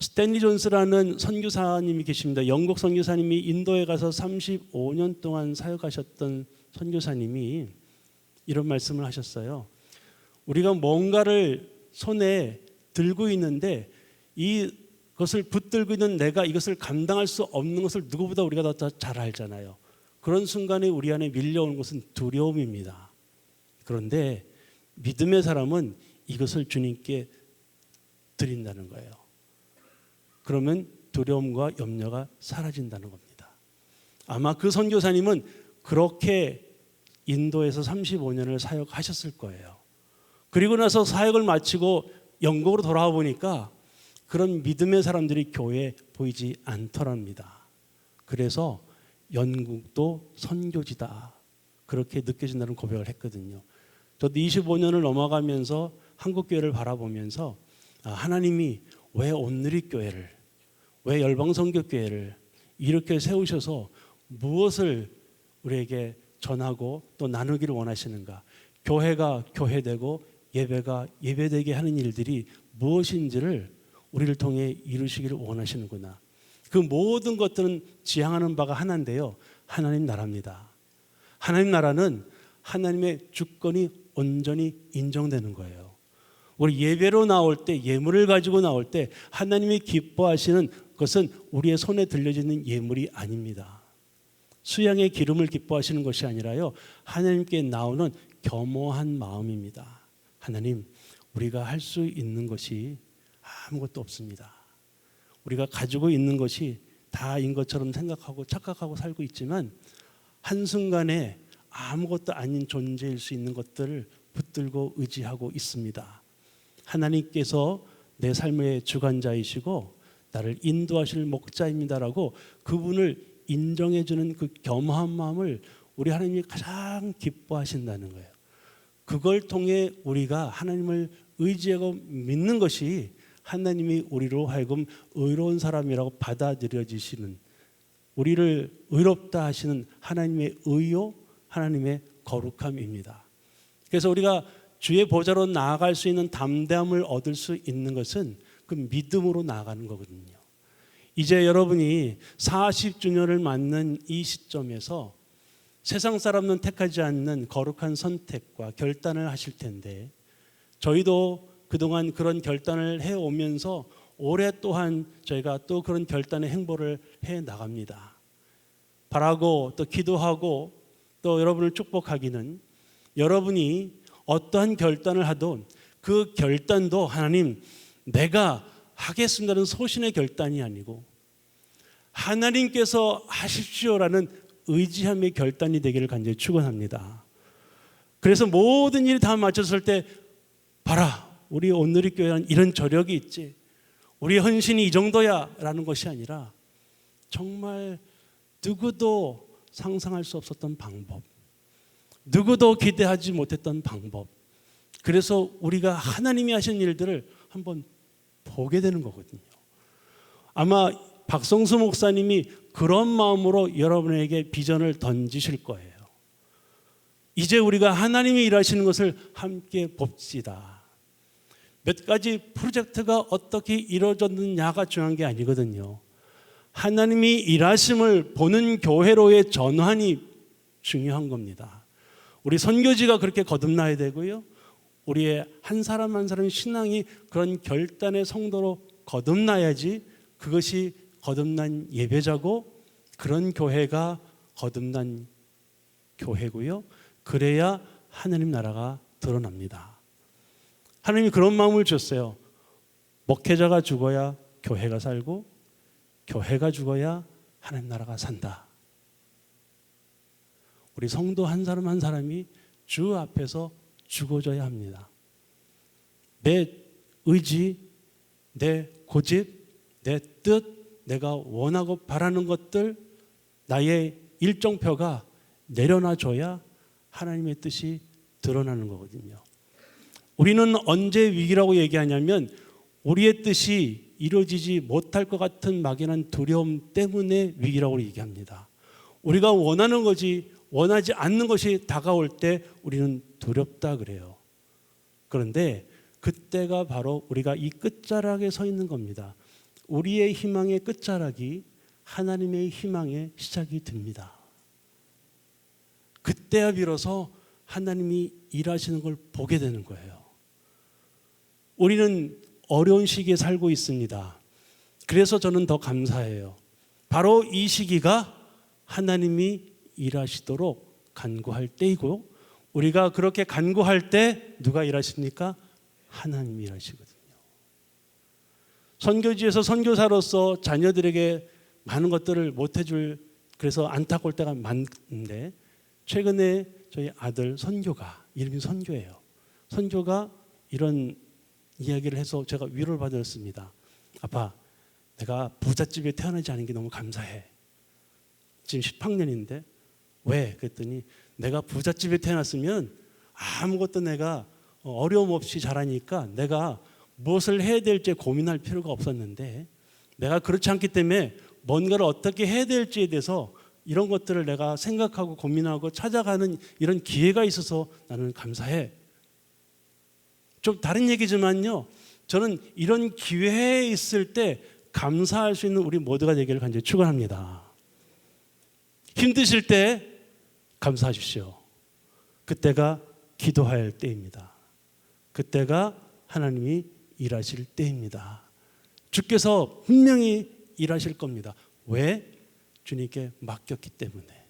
스탠리 존스라는 선교사님이 계십니다. 영국 선교사님이 인도에 가서 35년 동안 사역하셨던 선교사님이 이런 말씀을 하셨어요. 우리가 뭔가를 손에 들고 있는데 이것을 붙들고 있는 내가 이것을 감당할 수 없는 것을 누구보다 우리가 더 잘 알잖아요. 그런 순간에 우리 안에 밀려오는 것은 두려움입니다. 그런데 믿음의 사람은 이것을 주님께 드린다는 거예요. 그러면 두려움과 염려가 사라진다는 겁니다. 아마 그 선교사님은 그렇게 인도에서 35년을 사역하셨을 거예요. 그리고 나서 사역을 마치고 영국으로 돌아와 보니까 그런 믿음의 사람들이 교회에 보이지 않더랍니다. 그래서 영국도 선교지다, 그렇게 느껴진다는 고백을 했거든요. 저도 25년을 넘어가면서 한국교회를 바라보면서 하나님이 왜 온누리교회를, 왜 열방선교교회를 이렇게 세우셔서 무엇을 우리에게 전하고 또 나누기를 원하시는가, 교회가 교회되고 예배가 예배되게 하는 일들이 무엇인지를 우리를 통해 이루시기를 원하시는구나. 그 모든 것들은 지향하는 바가 하나인데요, 하나님 나라입니다. 하나님 나라는 하나님의 주권이 온전히 인정되는 거예요. 우리 예배로 나올 때, 예물을 가지고 나올 때 하나님이 기뻐하시는 것은 우리의 손에 들려지는 예물이 아닙니다. 수양의 기름을 기뻐하시는 것이 아니라요, 하나님께 나오는 겸허한 마음입니다. 하나님, 우리가 할 수 있는 것이 아무것도 없습니다. 우리가 가지고 있는 것이 다인 것처럼 생각하고 착각하고 살고 있지만 한순간에 아무것도 아닌 존재일 수 있는 것들을 붙들고 의지하고 있습니다. 하나님께서 내 삶의 주관자이시고 나를 인도하실 목자입니다라고 그분을 인정해주는 그 겸허한 마음을 우리 하나님이 가장 기뻐하신다는 거예요. 그걸 통해 우리가 하나님을 의지하고 믿는 것이 하나님이 우리로 하여금 의로운 사람이라고 받아들여지시는, 우리를 의롭다 하시는 하나님의 의요, 하나님의 거룩함입니다. 그래서 우리가 주의 보좌로 나아갈 수 있는 담대함을 얻을 수 있는 것은 그 믿음으로 나아가는 거거든요. 이제 여러분이 40주년을 맞는 이 시점에서 세상 사람은 택하지 않는 거룩한 선택과 결단을 하실 텐데 저희도 그동안 그런 결단을 해오면서 올해 또한 저희가 또 그런 결단의 행보를 해 나갑니다. 바라고 또 기도하고 또 여러분을 축복하기는 여러분이 어떠한 결단을 하든 그 결단도 하나님 내가 하겠습니다는 소신의 결단이 아니고 하나님께서 하십시오라는 의지함의 결단이 되기를 간절히 축원합니다. 그래서 모든 일이 다 맞췄을 때 봐라 우리 온누리교회는 이런 저력이 있지 우리 헌신이 이 정도야 라는 것이 아니라 정말 누구도 상상할 수 없었던 방법, 누구도 기대하지 못했던 방법, 그래서 우리가 하나님이 하신 일들을 한번 보게 되는 거거든요. 아마 박성수 목사님이 그런 마음으로 여러분에게 비전을 던지실 거예요. 이제 우리가 하나님이 일하시는 것을 함께 봅시다. 몇 가지 프로젝트가 어떻게 이루어졌느냐가 중요한 게 아니거든요. 하나님이 일하심을 보는 교회로의 전환이 중요한 겁니다. 우리 선교지가 그렇게 거듭나야 되고요. 우리의 한 사람 한 사람의 신앙이 그런 결단의 성도로 거듭나야지 그것이 거듭난 예배자고 그런 교회가 거듭난 교회고요. 그래야 하나님 나라가 드러납니다. 하나님이 그런 마음을 주셨어요. 목회자가 죽어야 교회가 살고 교회가 죽어야 하나님 나라가 산다. 우리 성도 한 사람 한 사람이 주 앞에서 죽어져야 합니다. 내 의지, 내 고집, 내 뜻, 내가 원하고 바라는 것들 나의 일정표가 내려놔줘야 하나님의 뜻이 드러나는 거거든요. 우리는 언제 위기라고 얘기하냐면 우리의 뜻이 이루어지지 못할 것 같은 막연한 두려움 때문에 위기라고 얘기합니다. 우리가 원하는 것이 원하지 않는 것이 다가올 때 우리는 두렵다 그래요. 그런데 그때가 바로 우리가 이 끝자락에 서 있는 겁니다. 우리의 희망의 끝자락이 하나님의 희망의 시작이 됩니다. 그때야 비로소 하나님이 일하시는 걸 보게 되는 거예요. 우리는 어려운 시기에 살고 있습니다. 그래서 저는 더 감사해요. 바로 이 시기가 하나님이 일하시도록 간구할 때이고 우리가 그렇게 간구할 때 누가 일하십니까? 하나님이 일하시거든요. 선교지에서 선교사로서 자녀들에게 많은 것들을 못 해줄 그래서 안타까울 때가 많은데 최근에 저희 아들 선교가 이름이 선교예요. 선교가 이런 이야기를 해서 제가 위로를 받았습니다. 아빠, 내가 부잣집에 태어나지 않은 게 너무 감사해. 지금 10학년인데 왜? 그랬더니 내가 부잣집에 태어났으면 아무것도 내가 어려움 없이 자라니까 내가 무엇을 해야 될지 고민할 필요가 없었는데 내가 그렇지 않기 때문에 뭔가를 어떻게 해야 될지에 대해서 이런 것들을 내가 생각하고 고민하고 찾아가는 이런 기회가 있어서 나는 감사해. 좀 다른 얘기지만요. 저는 이런 기회에 있을 때 감사할 수 있는 우리 모두가 되기를 간절히 축원합니다. 힘드실 때 감사하십시오. 그때가 기도할 때입니다. 그때가 하나님이 일하실 때입니다. 주께서 분명히 일하실 겁니다. 왜? 주님께 맡겼기 때문에.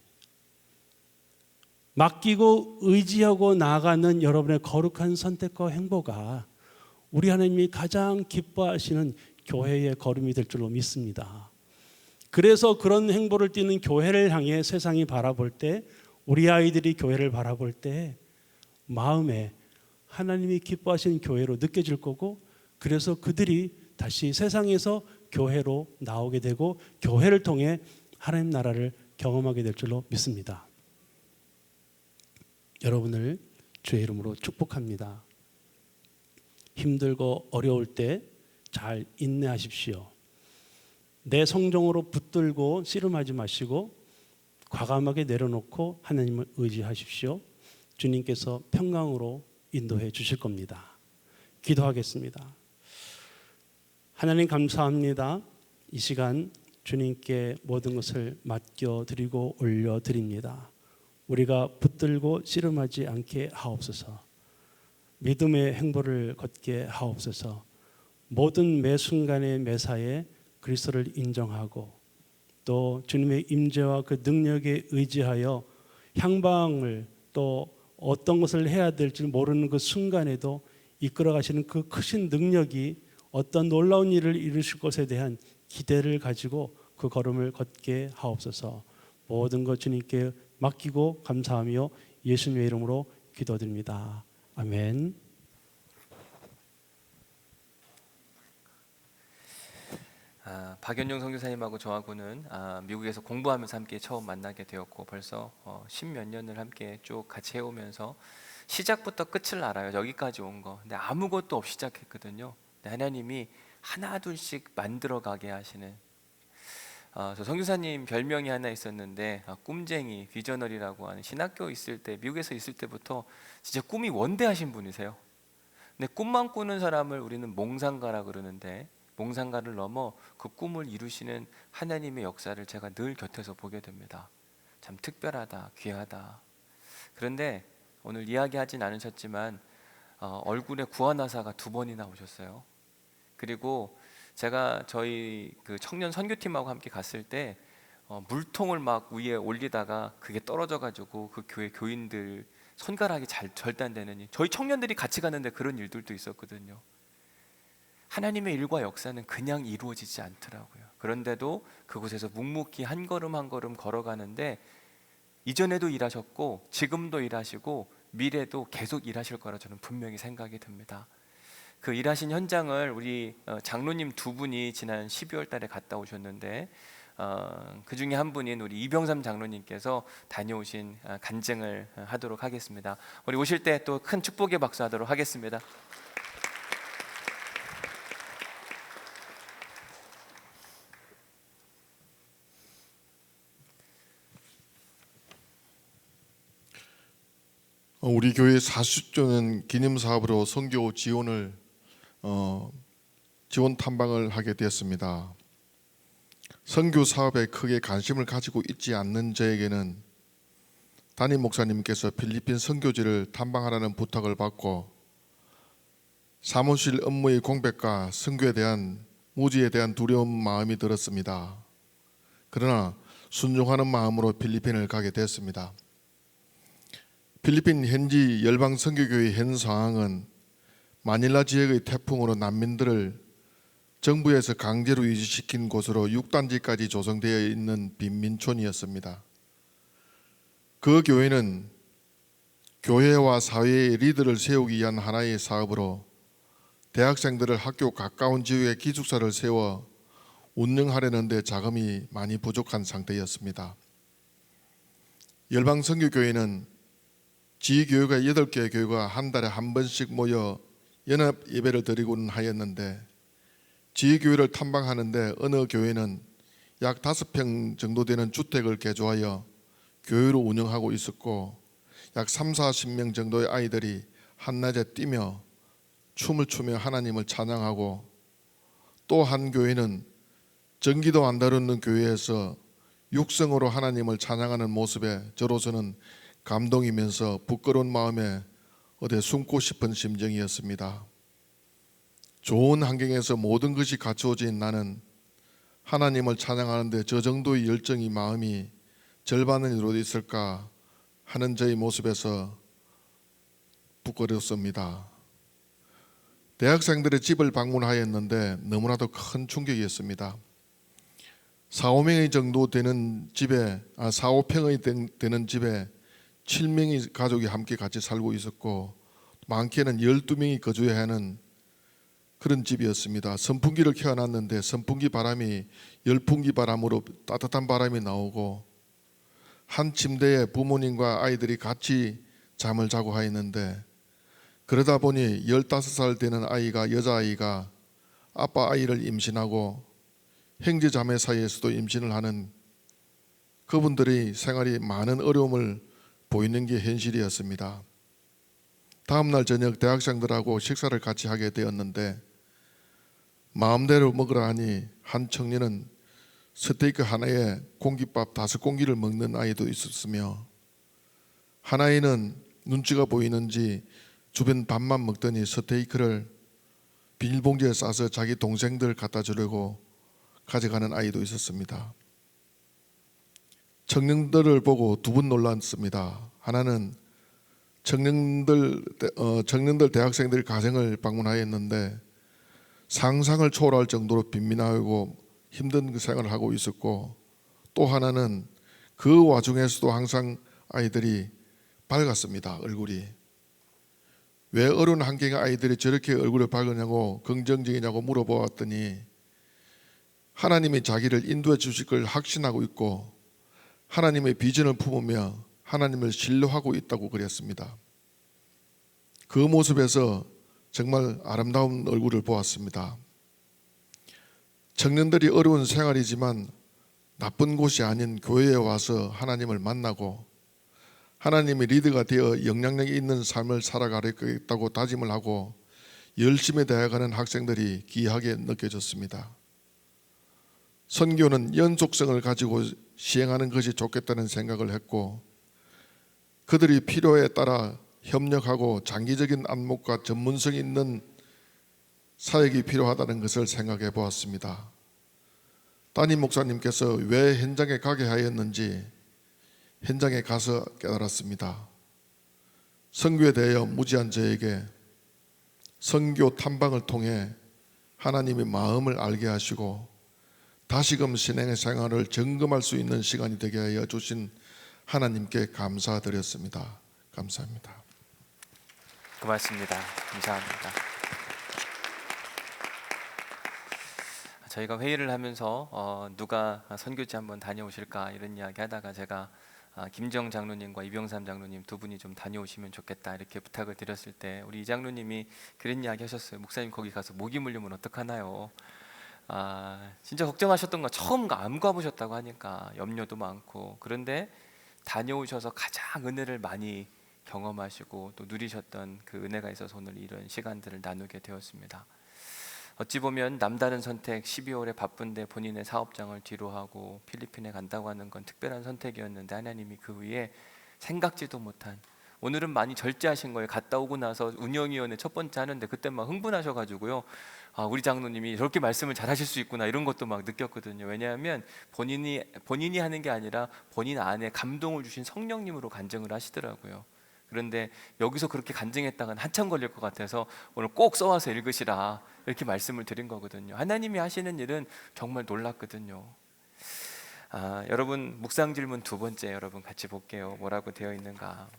맡기고 의지하고 나아가는 여러분의 거룩한 선택과 행보가 우리 하나님이 가장 기뻐하시는 교회의 걸음이 될 줄로 믿습니다. 그래서 그런 행보를 띠는 교회를 향해 세상이 바라볼 때 우리 아이들이 교회를 바라볼 때 마음에 하나님이 기뻐하시는 교회로 느껴질 거고 그래서 그들이 다시 세상에서 교회로 나오게 되고 교회를 통해 하나님 나라를 경험하게 될 줄로 믿습니다. 여러분을 주의 이름으로 축복합니다. 힘들고 어려울 때 잘 인내하십시오. 내 성정으로 붙들고 씨름하지 마시고 과감하게 내려놓고 하나님을 의지하십시오. 주님께서 평강으로 인도해 주실 겁니다. 기도하겠습니다. 하나님 감사합니다. 이 시간 주님께 모든 것을 맡겨드리고 올려드립니다. 우리가 붙들고 씨름하지 않게 하옵소서. 믿음의 행보를 걷게 하옵소서. 모든 매 순간의 매사에 그리스도를 인정하고 또 주님의 임재와 그 능력에 의지하여 향방을 또 어떤 것을 해야 될지 모르는 그 순간에도 이끌어 가시는 그 크신 능력이 어떤 놀라운 일을 이루실 것에 대한 기대를 가지고 그 걸음을 걷게 하옵소서. 모든 것 주님께 맡기고 감사하며 예수님의 이름으로 기도드립니다. 아멘.
박연용 선교사님하고 저하고는 미국에서 공부하면서 함께 처음 만나게 되었고 벌써 10몇 년을 함께 쭉 같이 해오면서 시작부터 끝을 알아요. 여기까지 온 거. 근데 아무것도 없이 시작했거든요. 근데 하나님이 하나 둘씩 만들어가게 하시는. 저 선교사님 별명이 하나 있었는데 꿈쟁이, 비저널이라고 하는, 신학교 있을 때, 미국에서 있을 때부터 진짜 꿈이 원대하신 분이세요. 근데 꿈만 꾸는 사람을 우리는 몽상가라 그러는데 몽상가를 넘어 그 꿈을 이루시는 하나님의 역사를 제가 늘 곁에서 보게 됩니다. 참 특별하다, 귀하다. 그런데 오늘 이야기하진 않으셨지만 얼굴에 구원하사가 2번이나 오셨어요. 그리고 제가 저희 그 청년 선교팀하고 함께 갔을 때 물통을 막 위에 올리다가 그게 떨어져가지고 그 교회 교인들 손가락이 절단되는 일, 저희 청년들이 같이 가는데 그런 일들도 있었거든요. 하나님의 일과 역사는 그냥 이루어지지 않더라고요. 그런데도 그곳에서 묵묵히 한 걸음 한 걸음 걸어가는데 이전에도 일하셨고 지금도 일하시고 미래도 계속 일하실 거라 저는 분명히 생각이 듭니다. 그 일하신 현장을 우리 장로님 2분이 지난 12월 달에 갔다 오셨는데 그 중에 한 분인 우리 이병삼 장로님께서 다녀오신 간증을 하도록 하겠습니다. 우리 오실 때 또 큰 축복의 박수 하도록 하겠습니다.
우리 교회 40주년 기념 사업으로 선교 지원 탐방을 하게 되었습니다. 선교 사업에 크게 관심을 가지고 있지 않는 저에게는 담임 목사님께서 필리핀 선교지를 탐방하라는 부탁을 받고 사무실 업무의 공백과 선교에 대한 무지에 대한 두려운 마음이 들었습니다. 그러나 순종하는 마음으로 필리핀을 가게 되었습니다. 필리핀 현지 열방 선교교회 현 상황은 마닐라 지역의 태풍으로 난민들을 정부에서 강제로 이주시킨 곳으로 6단지까지 조성되어 있는 빈민촌이었습니다. 그 교회는 교회와 사회의 리더를 세우기 위한 하나의 사업으로 대학생들을 학교 가까운 지역에 기숙사를 세워 운영하려는 데 자금이 많이 부족한 상태였습니다. 열방 선교교회는 지교회가 8개 교회가 한 달에 한 번씩 모여 연합 예배를 드리고는 하였는데 지교회를 탐방하는데 어느 교회는 약 5평 정도 되는 주택을 개조하여 교회로 운영하고 있었고 약 30-40명 정도의 아이들이 한낮에 뛰며 춤을 추며 하나님을 찬양하고 또 한 교회는 전기도 안 다루는 교회에서 육성으로 하나님을 찬양하는 모습에 저로서는 감동이면서 부끄러운 마음에 어디 숨고 싶은 심정이었습니다. 좋은 환경에서 모든 것이 갖추어진 나는 하나님을 찬양하는데 저 정도의 열정이 마음이 절반은 이루어져 있을까 하는 저의 모습에서 부끄러웠습니다. 대학생들의 집을 방문하였는데 너무나도 큰 충격이었습니다. 4-5명이 정도 되는 집에 4-5평이 되는 집에 7명의 가족이 함께 같이 살고 있었고 많게는 12명이 거주해야 하는 그런 집이었습니다. 선풍기를 켜놨는데 선풍기 바람이 열풍기 바람으로 따뜻한 바람이 나오고 한 침대에 부모님과 아이들이 같이 잠을 자고 하였는데 그러다 보니 15살 되는 아이가 여자아이가 아빠 아이를 임신하고 형제 자매 사이에서도 임신을 하는 그분들의 생활이 많은 어려움을 보이는 게 현실이었습니다. 다음날 저녁 대학생들하고 식사를 같이 하게 되었는데 마음대로 먹으라 하니 한 청년은 스테이크 하나에 공깃밥 5공기를 먹는 아이도 있었으며 하나이는 눈치가 보이는지 주변 밥만 먹더니 스테이크를 비닐봉지에 싸서 자기 동생들 갖다 주려고 가져가는 아이도 있었습니다. 청년들을 보고 두 번 놀랐습니다. 하나는 청년들 대학생들 가정을 방문하였는데 상상을 초월할 정도로 빈민하고 힘든 그 생활을 하고 있었고, 또 하나는 그 와중에서도 항상 아이들이 밝았습니다. 얼굴이. 왜 어려운 환경의 아이들이 저렇게 얼굴이 밝으냐고, 긍정적이냐고 물어보았더니 하나님이 자기를 인도해 주실 걸 확신하고 있고 하나님의 비전을 품으며 하나님을 신뢰하고 있다고 그랬습니다. 그 모습에서 정말 아름다운 얼굴을 보았습니다. 청년들이 어려운 생활이지만 나쁜 곳이 아닌 교회에 와서 하나님을 만나고 하나님의 리더가 되어 영향력이 있는 삶을 살아가겠다고 다짐을 하고 열심히 대해가는 학생들이 귀하게 느껴졌습니다. 선교는 연속성을 가지고 시행하는 것이 좋겠다는 생각을 했고, 그들이 필요에 따라 협력하고 장기적인 안목과 전문성 있는 사역이 필요하다는 것을 생각해 보았습니다. 담임 목사님께서 왜 현장에 가게 하였는지 현장에 가서 깨달았습니다. 선교에 대하여 무지한 저에게 선교 탐방을 통해 하나님의 마음을 알게 하시고 다시금 신앙의 생활을 점검할 수 있는 시간이 되게 하여 주신 하나님께 감사드렸습니다. 감사합니다.
고맙습니다. 감사합니다. 저희가 회의를 하면서 누가 선교지 한번 다녀오실까 이런 이야기 하다가 제가 김정 장로님과 이병삼 장로님 두 분이 좀 다녀오시면 좋겠다 이렇게 부탁을 드렸을 때 우리 이 장로님이 그런 이야기 하셨어요. 목사님 거기 가서 모기 물리면 어떡하나요? 진짜 걱정하셨던 거 처음 안 가보셨다고 하니까 염려도 많고, 그런데 다녀오셔서 가장 은혜를 많이 경험하시고 또 누리셨던 그 은혜가 있어서 오늘 이런 시간들을 나누게 되었습니다. 어찌 보면 남다른 선택, 12월에 바쁜데 본인의 사업장을 뒤로 하고 필리핀에 간다고 하는 건 특별한 선택이었는데 하나님이 그 위에 생각지도 못한, 오늘은 많이 절제하신 거예요. 갔다 오고 나서 운영위원회 첫 번째 하는데 그때 막 흥분하셔가지고요, 우리 장로님이 저렇게 말씀을 잘 하실 수 있구나 이런 것도 막 느꼈거든요. 왜냐하면 본인이 하는 게 아니라 본인 안에 감동을 주신 성령님으로 간증을 하시더라고요. 그런데 여기서 그렇게 간증했다간 한참 걸릴 것 같아서 오늘 꼭 써와서 읽으시라 이렇게 말씀을 드린 거거든요. 하나님이 하시는 일은 정말 놀랍거든요. 여러분 묵상 질문 두 번째 여러분 같이 볼게요. 뭐라고 되어 있는가?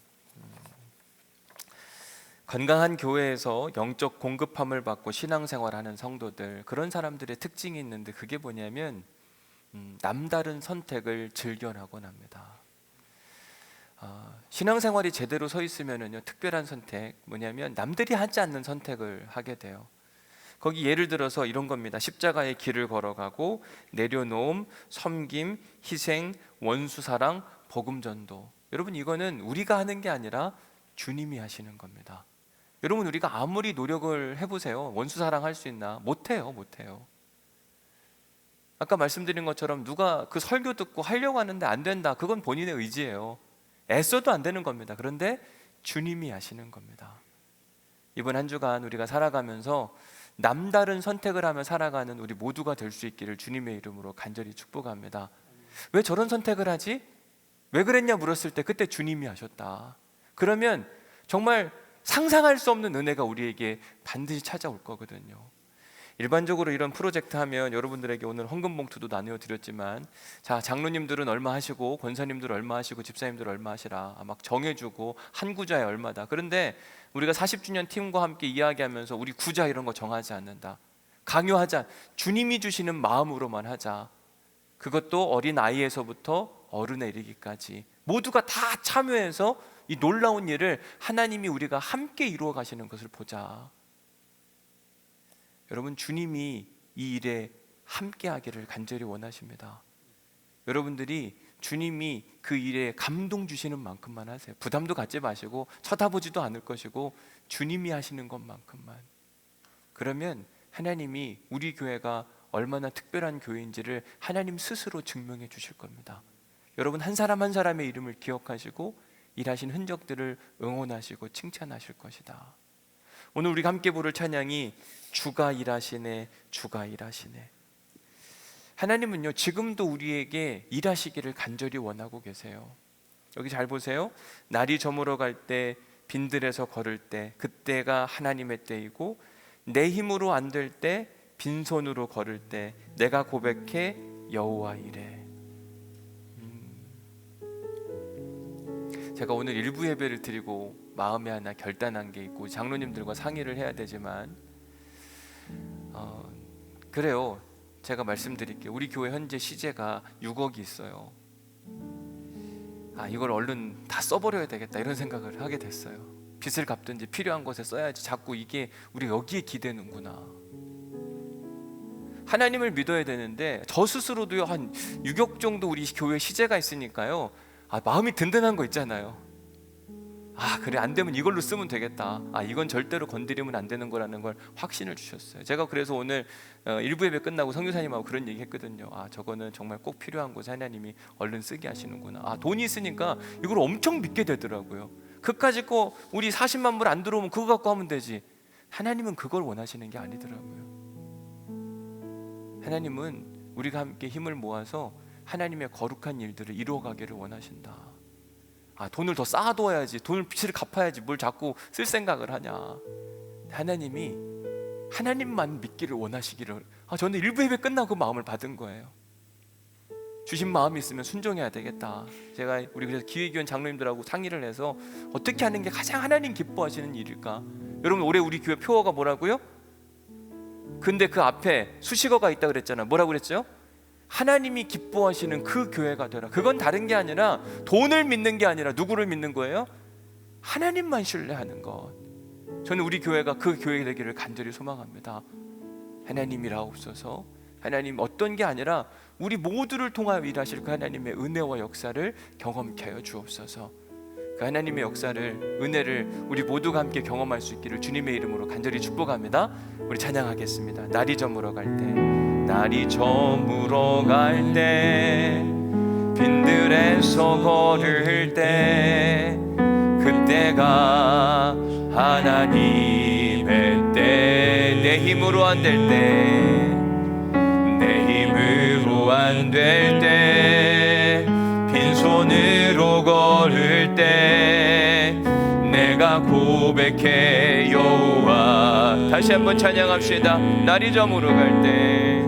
건강한 교회에서 영적 공급함을 받고 신앙생활하는 성도들, 그런 사람들의 특징이 있는데 그게 뭐냐면 남다른 선택을 즐겨나곤 합니다. 신앙생활이 제대로 서 있으면은요, 특별한 선택 뭐냐면 남들이 하지 않는 선택을 하게 돼요. 거기 예를 들어서 이런 겁니다. 십자가의 길을 걸어가고 내려놓음, 섬김, 희생, 원수사랑, 복음전도. 여러분 이거는 우리가 하는 게 아니라 주님이 하시는 겁니다. 여러분 우리가 아무리 노력을 해보세요. 원수사랑 할 수 있나? 못해요. 아까 말씀드린 것처럼 누가 그 설교 듣고 하려고 하는데 안 된다, 그건 본인의 의지예요. 애써도 안 되는 겁니다. 그런데 주님이 하시는 겁니다. 이번 한 주간 우리가 살아가면서 남다른 선택을 하며 살아가는 우리 모두가 될 수 있기를 주님의 이름으로 간절히 축복합니다. 왜 저런 선택을 하지? 왜 그랬냐 물었을 때 그때 주님이 하셨다. 그러면 정말 상상할 수 없는 은혜가 우리에게 반드시 찾아올 거거든요. 일반적으로 이런 프로젝트 하면 여러분들에게 오늘 헌금 봉투도 나누어 드렸지만, 자, 장로님들은 얼마 하시고 권사님들 얼마 하시고 집사님들 얼마 하시라 막 정해주고 한 구자에 얼마다. 그런데 우리가 40주년 팀과 함께 이야기하면서 우리 구자 이런 거 정하지 않는다, 강요하자, 주님이 주시는 마음으로만 하자. 그것도 어린 아이에서부터 어른에 이르기까지 모두가 다 참여해서 이 놀라운 일을 하나님이 우리가 함께 이루어 가시는 것을 보자. 여러분 주님이 이 일에 함께 하기를 간절히 원하십니다. 여러분들이 주님이 그 일에 감동 주시는 만큼만 하세요. 부담도 갖지 마시고 쳐다보지도 않을 것이고 주님이 하시는 것만큼만. 그러면 하나님이 우리 교회가 얼마나 특별한 교회인지를 하나님 스스로 증명해 주실 겁니다. 여러분 한 사람 한 사람의 이름을 기억하시고 일하신 흔적들을 응원하시고 칭찬하실 것이다. 오늘 우리가 함께 부를 찬양이 주가 일하시네, 주가 일하시네. 하나님은요, 지금도 우리에게 일하시기를 간절히 원하고 계세요. 여기 잘 보세요. 날이 저물어 갈 때, 빈들에서 걸을 때, 그때가 하나님의 때이고, 내 힘으로 안 될 때, 빈손으로 걸을 때 내가 고백해 여호와 이래. 제가 오늘 일부 예배를 드리고 마음에 하나 결단한 게 있고 장로님들과 상의를 해야 되지만 그래요. 제가 말씀드릴게요. 우리 교회 현재 시제가 6억이 있어요. 이걸 얼른 다 써버려야 되겠다 이런 생각을 하게 됐어요. 빚을 갚든지 필요한 곳에 써야지. 자꾸 이게 우리 여기에 기대는구나. 하나님을 믿어야 되는데 저 스스로도요, 한 6억 정도 우리 교회 시제가 있으니까요, 마음이 든든한 거 있잖아요. 그래, 안 되면 이걸로 쓰면 되겠다. 이건 절대로 건드리면 안 되는 거라는 걸 확신을 주셨어요. 제가 그래서 오늘 일부 예배 끝나고 성교사님하고 그런 얘기 했거든요. 저거는 정말 꼭 필요한 곳에 하나님이 얼른 쓰게 하시는구나. 돈이 있으니까 이걸 엄청 믿게 되더라고요. 그까짓 거 우리 40만 불 안 들어오면 그거 갖고 하면 되지. 하나님은 그걸 원하시는 게 아니더라고요. 하나님은 우리가 함께 힘을 모아서 하나님의 거룩한 일들을 이루어가기를 원하신다. 돈을 더 쌓아둬야지, 돈을 빚을 갚아야지 뭘 자꾸 쓸 생각을 하냐. 하나님만 믿기를 원하시기를, 저는 일부 예배 끝나고 마음을 받은 거예요. 주신 마음이 있으면 순종해야 되겠다. 제가 우리 그래서 기획위원 장로님들하고 상의를 해서 어떻게 하는 게 가장 하나님 기뻐하시는 일일까. 여러분, 올해 우리 교회 표어가 뭐라고요? 근데 그 앞에 수식어가 있다 그랬잖아요. 뭐라고 그랬죠? 하나님이 기뻐하시는 그 교회가 되라. 그건 다른 게 아니라 돈을 믿는 게 아니라 누구를 믿는 거예요? 하나님만 신뢰하는 것. 저는 우리 교회가 그 교회 되기를 간절히 소망합니다. 하나님이라옵소서. 하나님 어떤 게 아니라 우리 모두를 통하여 일하실 그 하나님의 은혜와 역사를 경험케 하여 주옵소서. 그 하나님의 역사를, 은혜를 우리 모두가 함께 경험할 수 있기를 주님의 이름으로 간절히 축복합니다. 우리 찬양하겠습니다. 날이 저물어 갈 때, 날이 저물어 갈 때, 빈들에서 걸을 때, 그때가 하나님의 때. 내 힘으로 안 될 때, 내 힘으로 안 될 때, 빈손으로 걸을 때 내가 고백해 여호와. 다시 한번 찬양합시다. 날이 저물어 갈 때,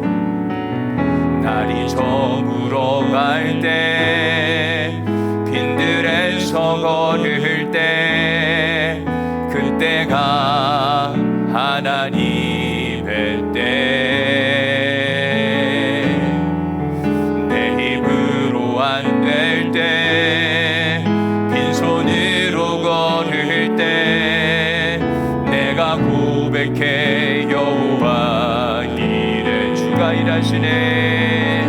날이 저물어 갈 때, 빈들에서 걸을 때, 그때가 하나님의 때. 내 힘으로 안 될 때, 빈손으로 걸을 때 내가 고백해 여호와 이래. 주가 일하시네,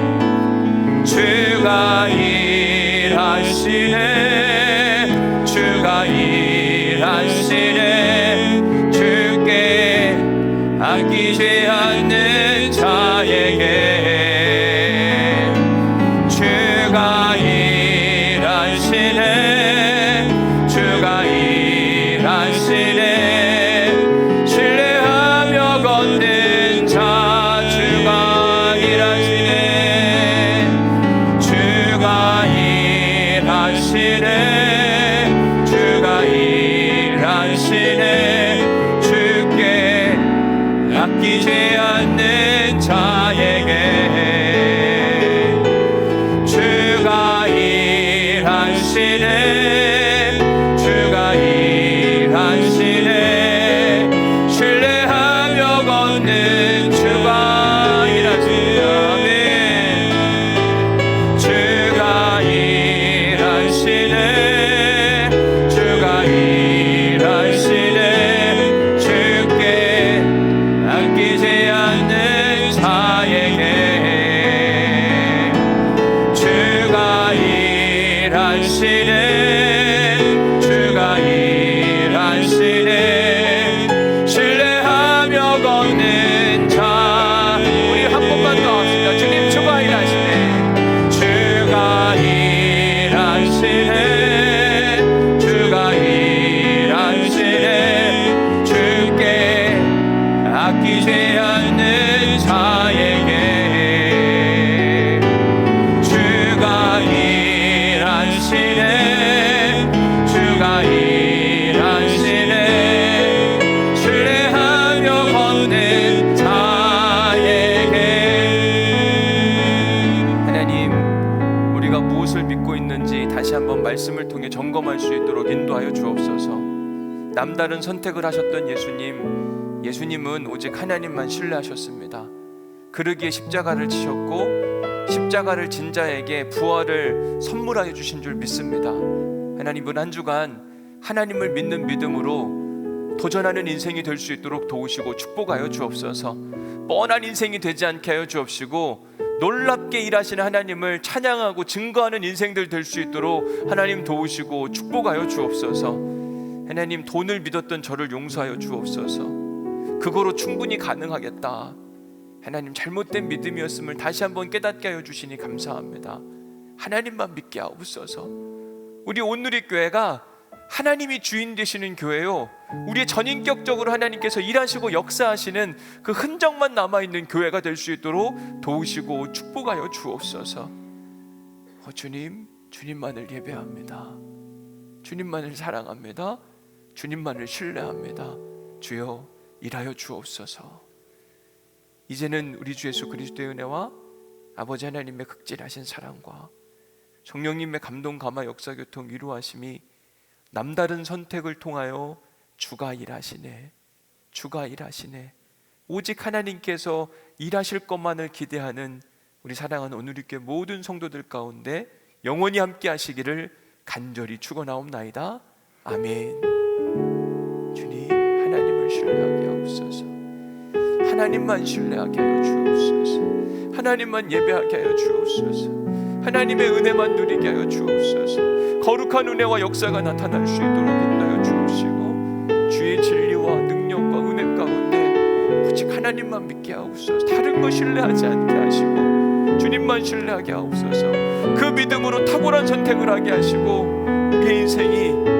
주가 일하시네, 주가 일하시네. 주께 아끼지 않는 자에게 주가 일하시네, 주가 일하시네. 신뢰하며 걷는 자 주가 일하시네, 주가 일하시네, 주가 일하시네. 주께 아끼지 않는 자에게 주가 일하시네, 주가 일하시네. 신뢰하며 걷는 주가 일하시네. 아멘. 주가 일하시네, 주가 일하시네. 주께 아끼지 통해 점검할 수 있도록 인도하여 주옵소서. 남다른 선택을 하셨던 예수님은 오직 하나님만 신뢰하셨습니다. 그러기에 십자가를 지셨고 십자가를 진 자에게 부활을 선물하여 주신 줄 믿습니다. 하나님은 한 주간 하나님을 믿는 믿음으로 도전하는 인생이 될 수 있도록 도우시고 축복하여 주옵소서. 뻔한 인생이 되지 않게 하여 주옵시고 놀랍게 일하시는 하나님을 찬양하고 증거하는 인생들 될 수 있도록 하나님 도우시고 축복하여 주옵소서. 하나님, 돈을 믿었던 저를 용서하여 주옵소서. 그거로 충분히 가능하겠다. 하나님, 잘못된 믿음이었음을 다시 한번 깨닫게 하여 주시니 감사합니다. 하나님만 믿게 하옵소서. 우리 온누리교회가 하나님이 주인 되시는 교회요, 우리의 전인격적으로 하나님께서 일하시고 역사하시는 그 흔적만 남아있는 교회가 될 수 있도록 도우시고 축복하여 주옵소서. 주님, 주님만을 예배합니다. 주님만을 사랑합니다. 주님만을 신뢰합니다. 주여, 일하여 주옵소서. 이제는 우리 주 예수 그리스도의 은혜와 아버지 하나님의 극진하신 사랑과 성령님의 감동 감화 역사 교통 위로하심이 남다른 선택을 통하여 주가 일하시네, 주가 일하시네, 오직 하나님께서 일하실 것만을 기대하는 우리 사랑하는 온누리교회 모든 성도들 가운데 영원히 함께 하시기를 간절히 축원하옵나이다. 아멘. 주님, 하나님을 신뢰하게 하옵소서. 하나님만 신뢰하게 하여 주옵소서. 하나님만 예배하게 하여 주옵소서. 하나님의 은혜만 누리게 하여 주옵소서. 거룩한 은혜와 역사가 나타날 수 있도록 인도하여 주옵시고 주의 진리와 능력과 은혜 가운데 오직 하나님만 믿게 하옵소서. 다른 거 신뢰하지 않게 하시고 주님만 신뢰하게 하옵소서. 그 믿음으로 탁월한 선택을 하게 하시고 우리의 인생이